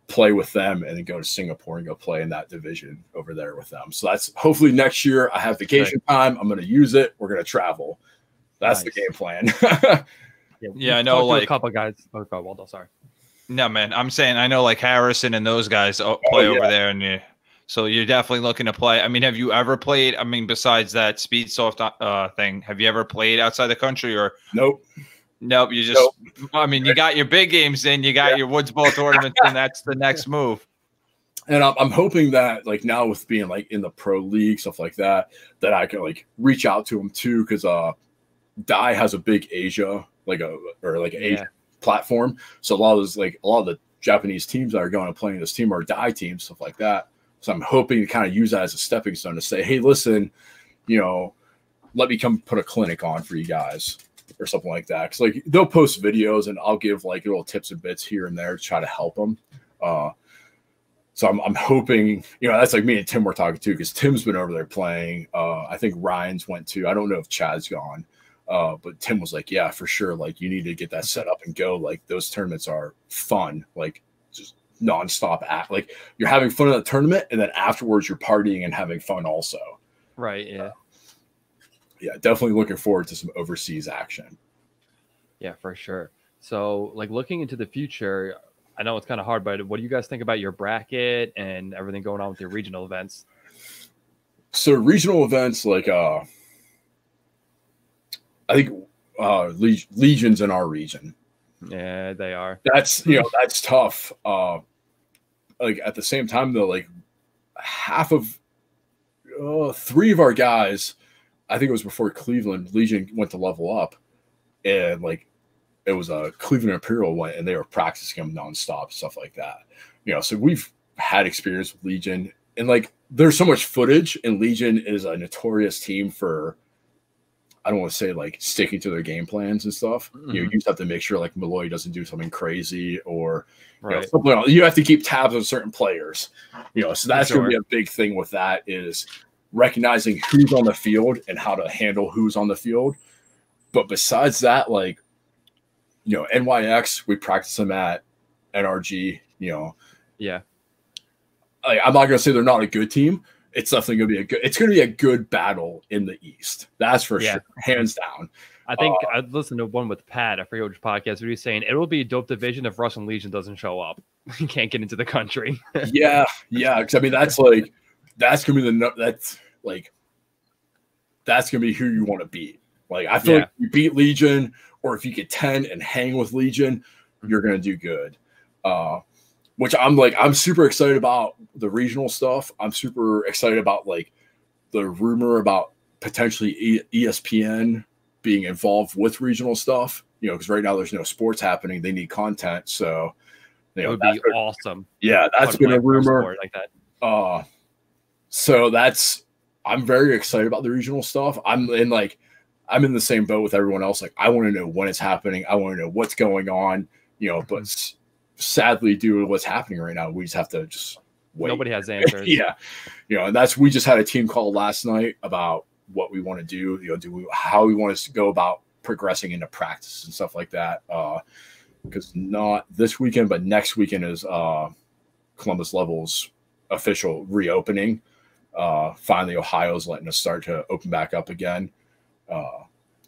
play with them, and then go to Singapore and go play in that division over there with them. So that's hopefully next year. I have vacation time. I'm going to use it. We're going to travel. That's the game plan. I know like a couple of guys. Oh, Waldo, sorry. No, man. I'm saying I know like Harrison and those guys play over there, and so you're definitely looking to play. I mean, have you ever played? I mean, besides that speed soft thing, have you ever played outside the country or? Nope. You just. Nope. I mean, you got your big games in, you got your Woods Bowl tournament, and that's the next move. And I'm hoping that like now with being like in the pro league, stuff like that, that I can like reach out to them too, because Dai has a big Asia Asia platform. So a lot of the Japanese teams that are going to play in this team are Dai teams, stuff like that. So I'm hoping to kind of use that as a stepping stone to say, hey, listen, let me come put a clinic on for you guys or something like that. Because like they'll post videos and I'll give like little tips and bits here and there to try to help them. So I'm hoping, that's like me and Tim were talking too, because Tim's been over there playing. I think Ryan's went too. I don't know if Chad's gone. But Tim was like, yeah, for sure. Like you need to get that set up and go. Like those tournaments are fun, like just nonstop like you're having fun at the tournament. And then afterwards you're partying and having fun also. Right. Yeah. Definitely looking forward to some overseas action. Yeah, for sure. So like looking into the future, I know it's kind of hard, but what do you guys think about your bracket and everything going on with your regional events? So regional events, like, I think Legion's in our region. Yeah, they are. That's that's tough. Like at the same time though, like half of 3 of our guys, I think it was before Cleveland, Legion went to level up, and like it was a Cleveland Imperial went and they were practicing them nonstop, stuff like that. So we've had experience with Legion, and like there's so much footage, and Legion is a notorious team for, I don't want to say like sticking to their game plans and stuff. You just have to make sure like Malloy doesn't do something crazy or something else. You have to keep tabs on certain players. So that's going to be a big thing with that, is recognizing who's on the field and how to handle who's on the field. But besides that, like you know, NYX, we practice them at NRG, you know. Yeah. I'm not going to say they're not a good team. It's definitely going to be it's going to be a good battle in the East. That's for sure. Hands down. I think I listened to one with Pat. I forget which podcast, but he was saying it will be a dope division if Russian Legion doesn't show up. He can't get into the country. Yeah. Because I mean, that's going to be that's going to be who you want to beat. Like, I feel like if you beat Legion, or if you get 10 and hang with Legion, you're going to do good. Which I'm super excited about the regional stuff. I'm super excited about like the rumor about potentially ESPN being involved with regional stuff, you know, because right now there's no sports happening. They need content. So, you know, it would be awesome. Yeah, that's been a rumor. Like that. So I'm very excited about the regional stuff. I'm in the same boat with everyone else. Like, I want to know when it's happening. I want to know what's going on, you know, but sadly, due to what's happening right now, we just have to just wait. Nobody has answers. Yeah. You know, and we just had a team call last night about what we want to do, you know, how we want to go about progressing into practice and stuff like that. Because not this weekend, but next weekend is Columbus Level's official reopening. Finally, Ohio's letting us start to open back up again.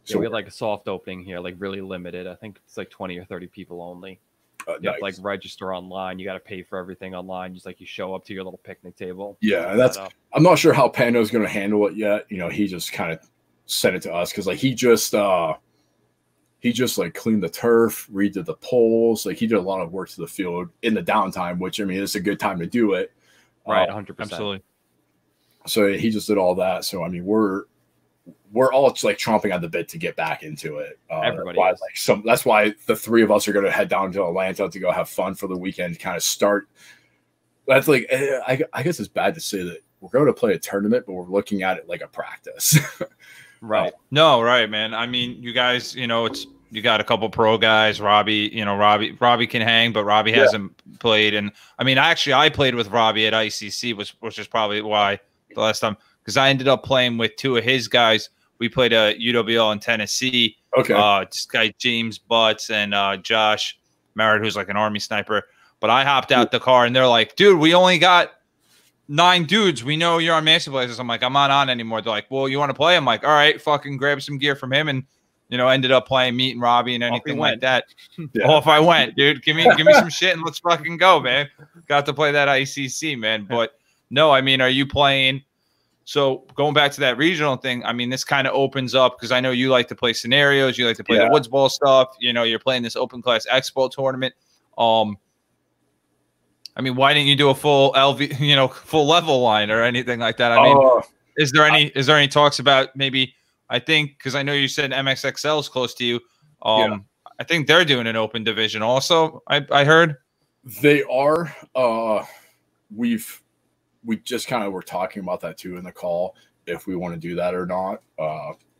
So we had like a soft opening here, like really limited. I think it's like 20 or 30 people only. You have to like register online. You got to pay for everything online. Just like you show up to your little picnic table. Yeah, I'm not sure how Pando's going to handle it yet. You know, he just kind of sent it to us because like he just like cleaned the turf, redid the poles. Like he did a lot of work to the field in the downtime, which I mean, it's a good time to do it. Right, 100%. Absolutely. So he just did all that. So I mean, we're all just like chomping at the bit to get back into it. Everybody that's why the three of us are going to head down to Atlanta to go have fun for the weekend to kind of start. That's like, I guess it's bad to say that we're going to play a tournament, but we're looking at it like a practice. Right. No, right, man. I mean, you guys, you know, you got a couple pro guys. Robbie can hang, but Robbie hasn't played. And I mean, I played with Robbie at ICC, which is probably why the last time. Because I ended up playing with two of his guys. We played a UWL in Tennessee. Okay. This guy James Butts and Josh Merritt, who's like an Army sniper. But I hopped out the car and they're like, dude, we only got 9 dudes. We know you're on Master Blazers. I'm like, I'm not on anymore. They're like, well, you want to play? I'm like, all right, fucking grab some gear from him. And, you know, ended up playing, meeting Robbie and anything like that. Yeah. Off I went, dude. Give me some shit and let's fucking go, man. Got to play that ICC, man. But no, I mean, are you playing? So going back to that regional thing, I mean, this kind of opens up because I know you like to play scenarios, you like to play the Woods Ball stuff. You know, you're playing this Open Class Expo tournament. I mean, why didn't you do a full full level line or anything like that? I mean, is there any talks about maybe? I think because I know you said MXXL is close to you. I think they're doing an open division also. I heard they are. We just kind of were talking about that too in the call, if we want to do that or not.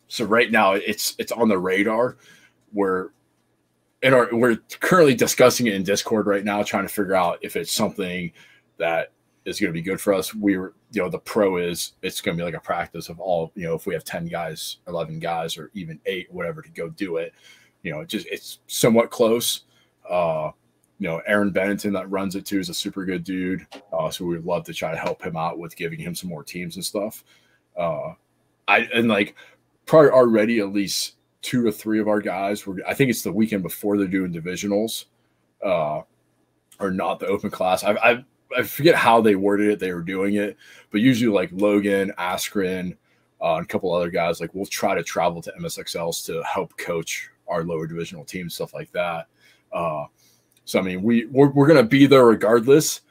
So right now it's on the radar. We're currently discussing it in Discord right now, trying to figure out if it's something that is going to be good for us. The pro is it's going to be like a practice of all, you know, if we have 10 guys, 11 guys, or even 8, whatever, to go do it, you know, it's somewhat close. You know, Aaron Bennington that runs it too is a super good dude. So we would love to try to help him out with giving him some more teams and stuff. Probably already at least 2 or 3 of our guys I think it's the weekend before they're doing divisionals, or not the open class. I forget how they worded it. They were doing it, but usually like Logan, Askren, and a couple other guys, like we'll try to travel to MSXLs to help coach our lower divisional teams, stuff like that. So I mean, we're gonna be there regardless.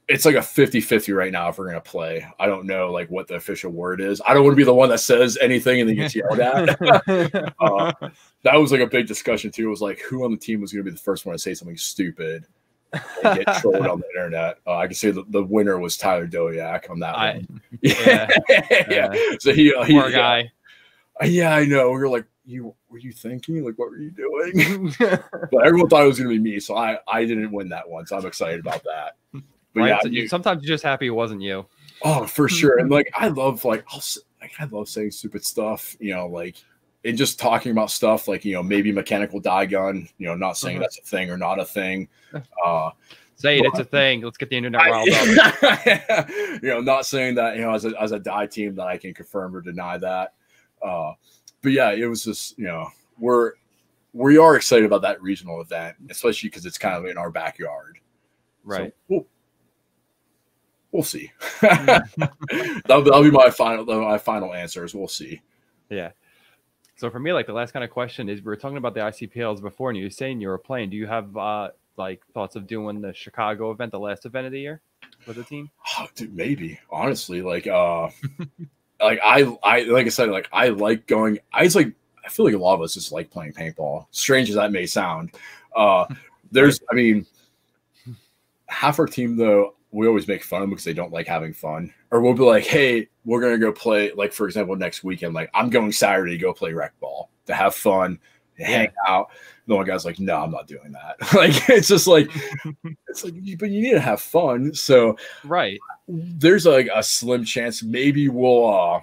It's like a 50-50 right now if we're gonna play. I don't know like what the official word is. I don't want to be the one that says anything and then gets yelled at. That was like a big discussion too. It was like who on the team was gonna be the first one to say something stupid and get trolled on the internet. I can say the winner was Tyler Doyak on that one. Yeah. So he poor guy. Yeah, I know. We were like, were you thinking? Like, what were you doing? But everyone thought it was going to be me, so I didn't win that one, so I'm excited about that. But right? Yeah, sometimes you're just happy it wasn't you. Oh, for sure. And like, I love saying stupid stuff. You know, like and just talking about stuff like, maybe mechanical die gun, not saying that's a thing or not a thing. Say it's a thing. Let's get the internet riled up. Not saying that, as a die team that I can confirm or deny that. But yeah, it was just, we are excited about that regional event, especially because it's kind of in our backyard. Right. So we'll see. that'll be my final answers. We'll see. Yeah. So for me, like the last kind of question is, we were talking about the ICPLs before, and you were saying you were playing. Do you have like thoughts of doing the Chicago event, the last event of the year with the team? Oh, dude, maybe, honestly, like I said, like I like going. I feel like a lot of us just like playing paintball. Strange as that may sound. There's, I mean, half our team though, we always make fun of them because they don't like having fun. Or we'll be like, hey, we're gonna go play. Like for example, next weekend, like I'm going Saturday to go play rec ball to have fun, to hang out. The one guy's like, no, I'm not doing that. Like it's just like but you need to have fun. So right. There's like a slim chance maybe we'll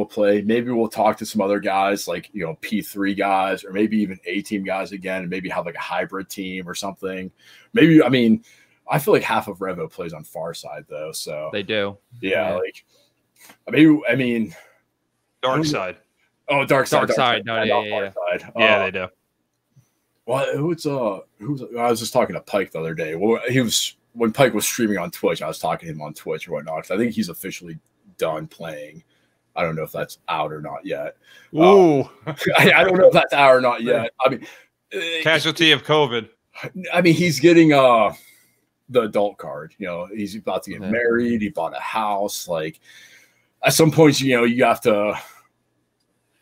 play. Maybe we'll talk to some other guys like, P3 guys, or maybe even A-team guys again, and maybe have like a hybrid team or something. Maybe, I mean, I feel like half of Revo plays on far side though. So they do. Yeah. Like maybe, I mean, dark side. Oh, dark side. No, yeah. Yeah, they do. Well, I was just talking to Pike the other day. Well, when Pike was streaming on Twitch, I was talking to him on Twitch or whatnot, because I think he's officially done playing. I don't know if that's out or not yet. Ooh. I don't know if that's out or not yet. I mean, casualty of COVID. I mean, he's getting the adult card. He's about to get married. He bought a house. Like at some points, you have to.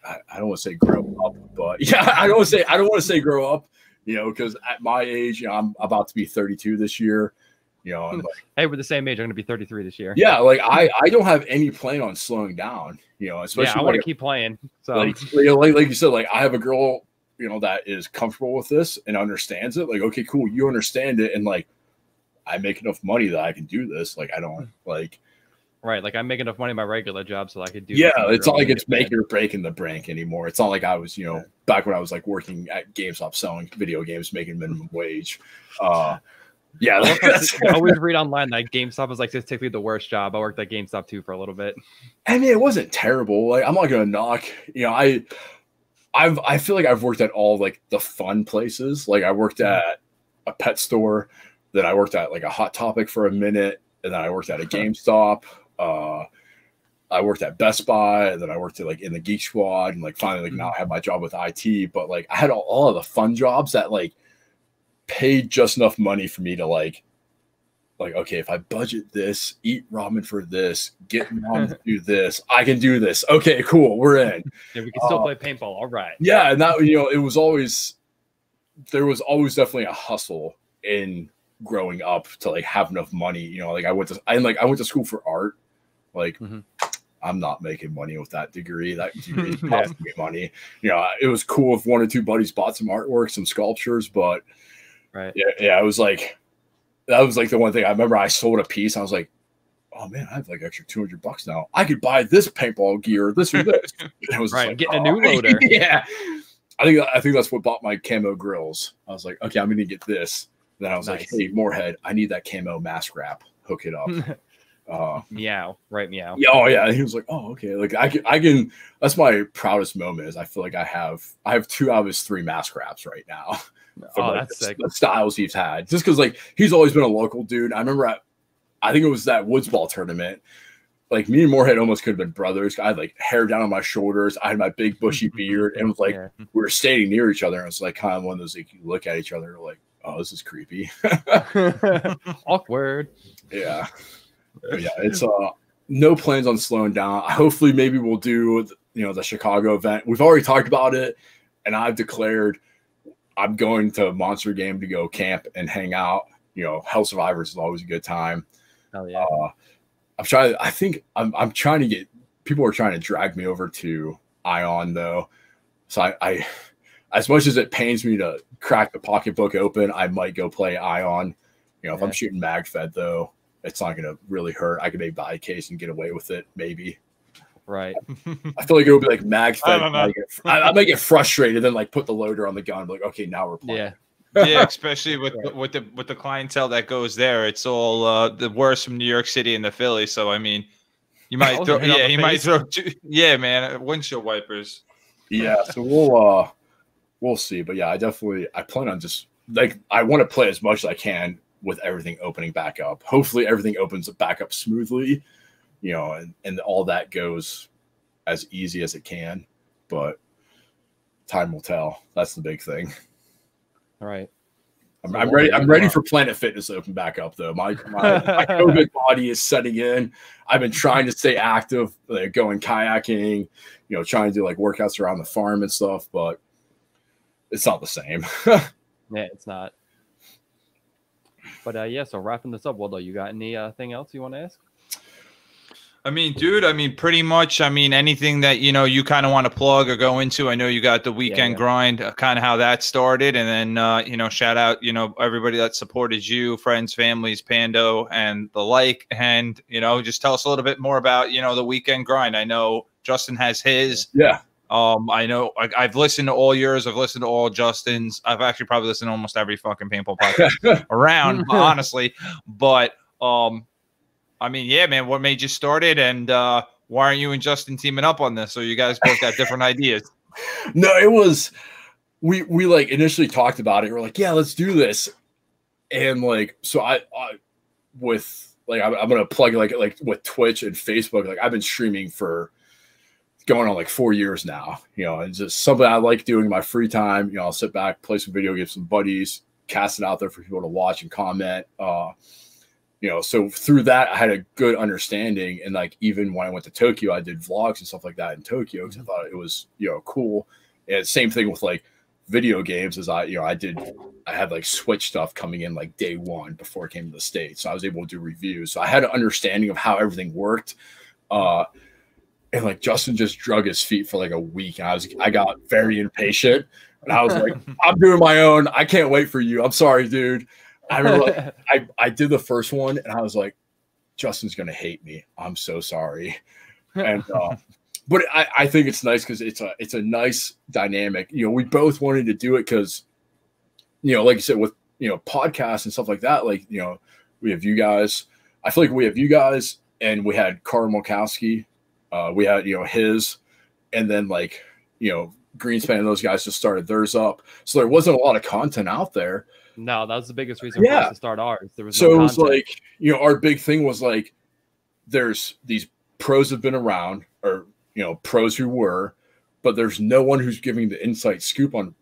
I don't want to say grow up, but yeah, I don't want to say grow up. Because at my age, I'm about to be 32 this year. I'm like, hey, we're the same age. I'm going to be 33 this year. Yeah, like I don't have any plan on slowing down. Especially I want to keep playing. So like you said, like I have a girl, that is comfortable with this and understands it. Like, okay, cool, you understand it, and like I make enough money that I can do this. Like I don't like. Right, like I make enough money in my regular job so I could do. Yeah, it's not like it's make or breaking the bank anymore. It's not like I was, back when I was like working at GameStop selling video games, making minimum wage. Yeah, I always read online that GameStop is like statistically the worst job. I worked at GameStop too for a little bit. I mean, it wasn't terrible. Like I'm not gonna knock. I feel like I've worked at all like the fun places. Like I worked at a pet store, then I worked at like a Hot Topic for a minute, and then I worked at a GameStop. I worked at Best Buy, and then I worked at like in the Geek Squad, and like finally like now I have my job with IT. But like I had all of the fun jobs that like paid just enough money for me to like okay, if I budget this, eat ramen for this, get mom to do this, I can do this. Okay, cool, we're in. Yeah, we can still play paintball. All right. Yeah, and that there was always definitely a hustle in growing up to like have enough money. Like I went to school for art. Like I'm not making money with that degree. That degree is costing me money. It was cool if one or two buddies bought some artwork, some sculptures, but it was like that was like the one thing I remember. I sold a piece. I was like, oh man, I have like extra $200 now. I could buy this paintball gear, this or this. It was right, like, getting a new loader. Yeah, I think that's what bought my camo grills. I was like, okay, I'm gonna get this. Then I was like, hey, Moorhead, I need that camo mask wrap. Hook it up. Meow, right? Meow. Yeah, oh yeah. And he was like, oh, okay. Like I can. That's my proudest moment. Is I feel like I have 2 out of his 3 mask wraps right now. From, like, that's sick. The styles he's had. Just because like he's always been a local dude. I remember I think it was that Woods Ball tournament. Like me and Moorhead almost could have been brothers. I had like hair down on my shoulders. I had my big bushy beard, and it was like we were standing near each other. And it was like kind of one of those like you look at each other like, oh, this is creepy. Awkward. Yeah. But yeah, it's no plans on slowing down. Hopefully maybe we'll do the Chicago event. We've already talked about it, and I've declared I'm going to Monster Game to go camp and hang out. Hell Survivors is always a good time. Oh yeah. I'm trying to get people are trying to drag me over to Ion though. So I as much as it pains me to crack the pocketbook open, I might go play Ion. If I'm shooting mag fed though, it's not going to really hurt. I could maybe buy a case and get away with it, maybe. Right. I feel like it would be like mag fed. I might get frustrated, then like put the loader on the gun, like, okay, now we're playing. Yeah. Yeah, especially with the clientele that goes there. It's all the worst from New York City and the Philly. So I mean, you might throw, might throw, man, windshield wipers. Yeah, so we'll see. But yeah, I plan on just like I want to play as much as I can with everything opening back up. Hopefully everything opens back up smoothly, you know, and all that goes as easy as it can. But time will tell. That's the big thing. All right. I'm ready. I'm ready for Planet Fitness to open back up, though. My COVID body is setting in. I've been trying to stay active, like going kayaking, you know, trying to do like workouts around the farm and stuff, but it's not the same. Yeah, it's not. But yeah, so wrapping this up, Waldo, you got anything else you want to ask? I mean, dude, pretty much, anything that, you kind of want to plug or go into. I know you got the weekend grind, kind of how that started. And then, shout out, everybody that supported you, friends, families, Pando, and the like. And, just tell us a little bit more about, the weekend grind. I know Justin has his. Yeah. I know I've listened to all yours. I've listened to all Justin's. I've actually probably listened to almost every fucking paintball podcast around, honestly. But, yeah, man, what made you start it, and why aren't you and Justin teaming up on this? So you guys both got different ideas. No, it was we like initially talked about it. We're like, yeah, let's do this, and like so I with like I'm gonna plug like with Twitch and Facebook. Like I've been streaming for going on like 4 years now. You know, it's just something I like doing in my free time. You know, I'll sit back, play some video games, some buddies, cast it out there for people to watch and comment. So through that, I had a good understanding. And like, even when I went to Tokyo, I did vlogs and stuff like that in Tokyo because I thought it was, cool. And same thing with like video games as I had like Switch stuff coming in like day one before it came to the States. So I was able to do reviews. So I had an understanding of how everything worked. And like Justin just drug his feet for like a week. And I got very impatient and I was like, I'm doing my own. I can't wait for you. I'm sorry, dude. I remember I did the first one and I was like, Justin's going to hate me. I'm so sorry. And, but I think it's nice because it's a nice dynamic. We both wanted to do it because, like you said, with, podcasts and stuff like that, like, we have you guys. I feel like we have you guys and we had Carl Mulkowski. We had, his, and then like, Greenspan and those guys just started theirs up. So there wasn't a lot of content out there. No, that was the biggest reason for us to start ours. There was so it was like, our big thing was like, there's these pros have been around, or pros who were, but there's no one who's giving the inside scoop on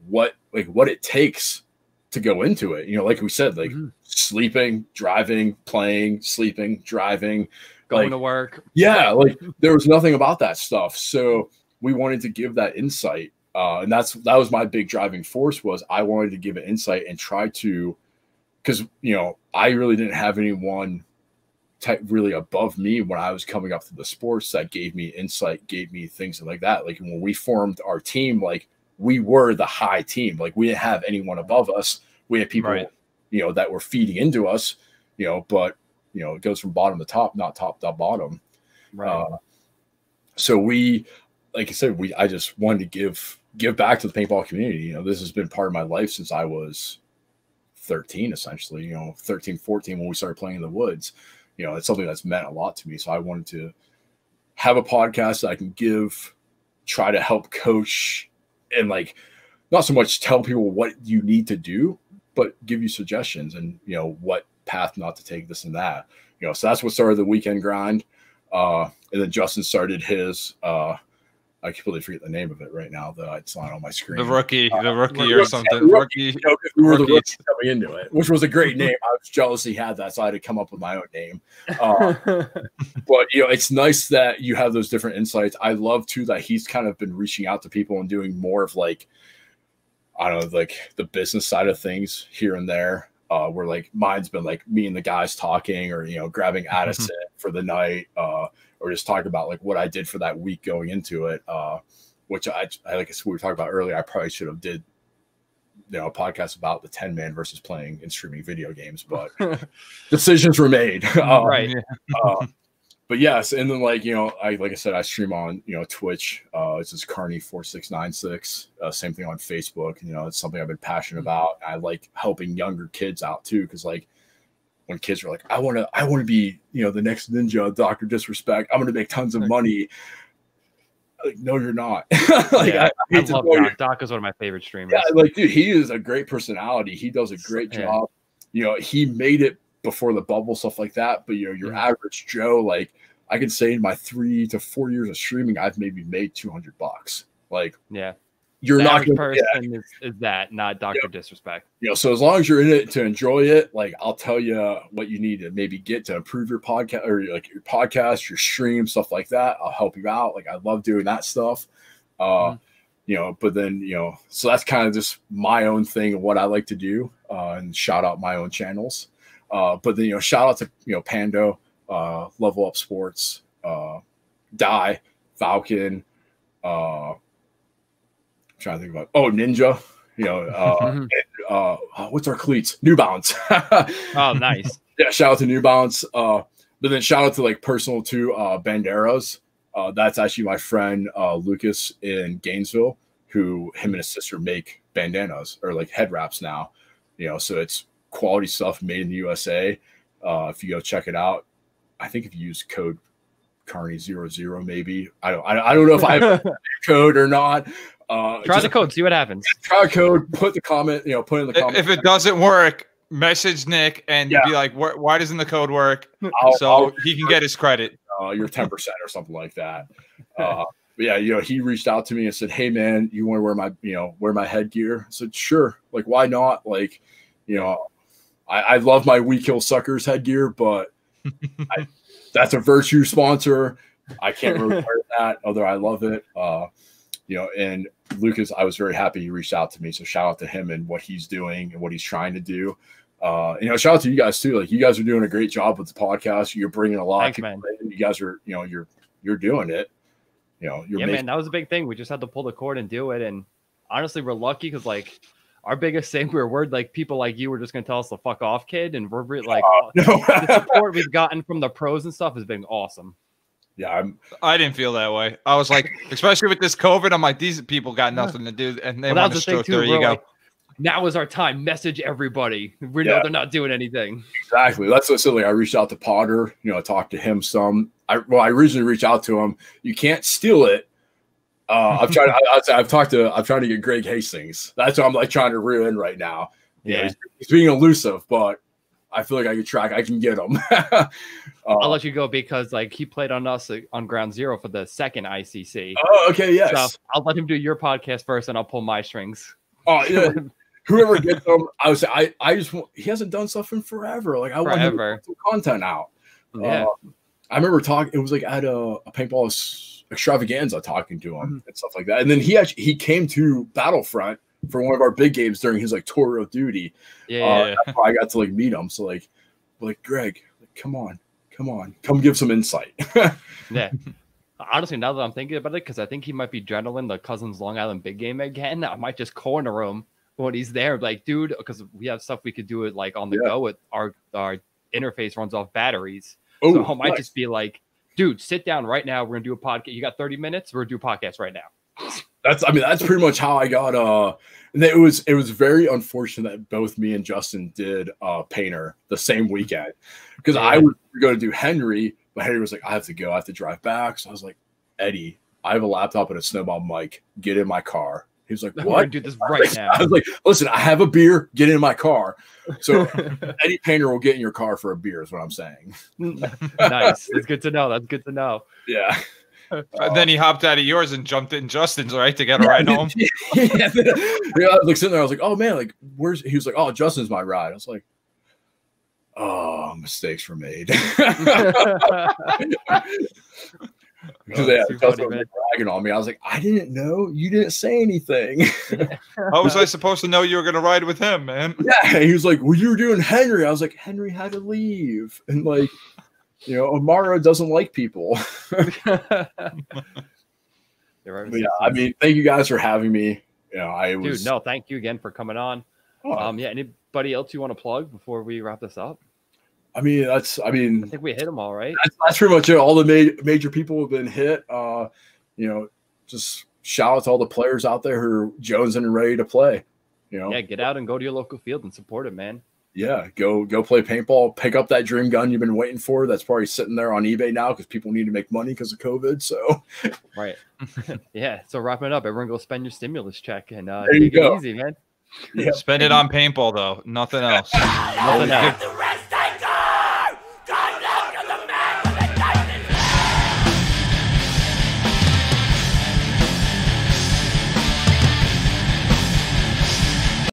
what it takes to go into it. Like we said, like sleeping, driving, playing, sleeping, driving, going to work. Yeah, like there was nothing about that stuff. So we wanted to give that insight. And that was my big driving force was I wanted to give an insight and try to, because, I really didn't have anyone really above me when I was coming up to the sports that gave me insight, gave me things like that. Like when we formed our team, like we were the high team. Like we didn't have anyone above us. We had people, that were feeding into us, but, it goes from bottom to top, not top to bottom. Right. So we, like I said, I just wanted to give back to the paintball community. This has been part of my life since I was 13, essentially, 13, 14, when we started playing in the woods. It's something that's meant a lot to me. So I wanted to have a podcast that I can try to help coach and like, not so much tell people what you need to do, but give you suggestions and, what path not to take, this and that. So that's what started the weekend grind. And then Justin started his, I completely forget the name of it right now, though. It's not on my screen. The rookie or something. Rookie. We were the rookies coming into it, which was a great name. I was jealous he had that, so I had to come up with my own name. But, it's nice that you have those different insights. I love, too, that he's kind of been reaching out to people and doing more of, like, I don't know, like the business side of things here and there, where, like, mine's been, like, me and the guys talking or, grabbing Addison for the night, or just talk about like what I did for that week going into it, which I like we were talking about earlier. I probably should have did, a podcast about the 10-man versus playing and streaming video games, but decisions were made. Right. but yes, and then like like I said, I stream on Twitch. It's just Carney 4696. Same thing on Facebook. It's something I've been passionate about. I like helping younger kids out too, because like when kids are like, I want to be the next ninja, Dr. Disrespect. I'm going to make tons of money. Like, no, you're not. Like, I love Doc. Doc is one of my favorite streamers. Yeah, like, dude, he is a great personality. He does a great job. He made it before the bubble, stuff like that. But your average Joe, like, I can say in my 3 to 4 years of streaming, I've maybe made $200. Like, you're not going person is that, not Dr. Disrespect. So as long as you're in it to enjoy it, like I'll tell you what you need to maybe get to improve your podcast or like your podcast, your stream, stuff like that. I'll help you out. Like I love doing that stuff. But then, so that's kind of just my own thing and what I like to do, and shout out my own channels. But then, shout out to, Pando, Level Up Sports, Die, Falcon, trying to think about Ninja, what's our cleats? New Balance. Oh, nice. Yeah, shout out to New Balance. But then shout out to like personal to Banderas. That's actually my friend Lucas in Gainesville, him and his sister make bandanas or like head wraps now. So it's quality stuff made in the USA. If you go check it out, I think if you use code Carney00, maybe I don't know if I have a code or not. Try the code, see what happens. Try a code, put the comment, put in the comment. If it doesn't work, message Nick and be like, why doesn't the code work? So he can get his credit. You're 10% or something like that. But yeah, he reached out to me and said, hey man, you want to wear my headgear? I said, sure. Like, why not? Like, I love my We Kill Suckers headgear, but that's a Virtue sponsor. I can't really wear that, although I love it. And Lucas, I was very happy he reached out to me. So shout out to him and what he's doing and what he's trying to do. Shout out to you guys too. Like you guys are doing a great job with the podcast. You're bringing a lot of people in. You guys are, you're doing it. Man, that was a big thing. We just had to pull the cord and do it. And honestly, we're lucky because like our biggest thing, we're like people like you were just going to tell us to fuck off, kid. And we're like, the support we've gotten from the pros and stuff has been awesome. Yeah, I didn't feel that way. I was like, especially with this COVID, I'm like, these people got nothing to do, and they want to stroke their ego. Like, now is our time. Message everybody. We know they're not doing anything. Exactly. That's so silly. I reached out to Potter. Talked to him some. I originally reached out to him. You can't steal it. I'm trying to get Greg Hastings. That's what I'm like trying to reel in right now. Yeah, he's being elusive, but I feel like I can get him. I'll let you go because like he played on us on Ground Zero for the second ICC. Oh, okay, yes. So I'll let him do your podcast first, and I'll pull my strings. Oh yeah. Whoever gets him, I would say I just want, he hasn't done stuff in forever. Like I want him to put some content out. Yeah. I remember talking. It was like at a paintball extravaganza, talking to him and stuff like that. And then he came to Battlefront for one of our big games during his like tour of duty. Yeah, that's why I got to like meet him. So like Greg, like, come on, come give some insight. Yeah. Honestly, now that I'm thinking about it, because I think he might be journaling the Cousins Long Island big game again. I might just corner him when he's there, like, dude, because we have stuff we could do it like on the go with our interface runs off batteries. Oh, so I might just be like, dude, sit down right now. We're gonna do a podcast. You got 30 minutes. We're gonna do a podcast right now. That's pretty much how I got. And it was very unfortunate that both me and Justin did Painter the same weekend because I was going to do Henry, but Henry was like, I have to go. I have to drive back. So I was like, Eddie, I have a laptop and a snowball mic. Get in my car. He was like, what? We're gonna do this right now. I was like, listen, I have a beer. Get in my car. So Eddie Painter will get in your car for a beer is what I'm saying. Nice. That's good to know. That's good to know. Yeah. Then he hopped out of yours and jumped in Justin's, right, to get a ride home. Yeah, I was like sitting there. I was like, "Oh man, like where's?" He was like, "Oh, Justin's my ride." I was like, "Oh, mistakes were made." Because Justin was bragging on me. I was like, "I didn't know. You didn't say anything." How was I supposed to know you were going to ride with him, man? Yeah, he was like, "Well, you were doing Henry." I was like, "Henry had to leave," and like. Amaro doesn't like people. Yeah, I mean, thank you guys for having me. Dude, no, thank you again for coming on. Yeah, anybody else you want to plug before we wrap this up? I mean, I think we hit them all, right? That's pretty much it. All the major people have been hit. Just shout out to all the players out there who are jonesing and ready to play. Yeah, get out and go to your local field and support it, man. Yeah, go play paintball. Pick up that dream gun you've been waiting for. That's probably sitting there on eBay now because people need to make money because of COVID. So, right. Yeah. So wrapping it up, everyone go spend your stimulus check and there you go. Easy, man. Yeah. Spend it on paintball though. Nothing else. Nothing else.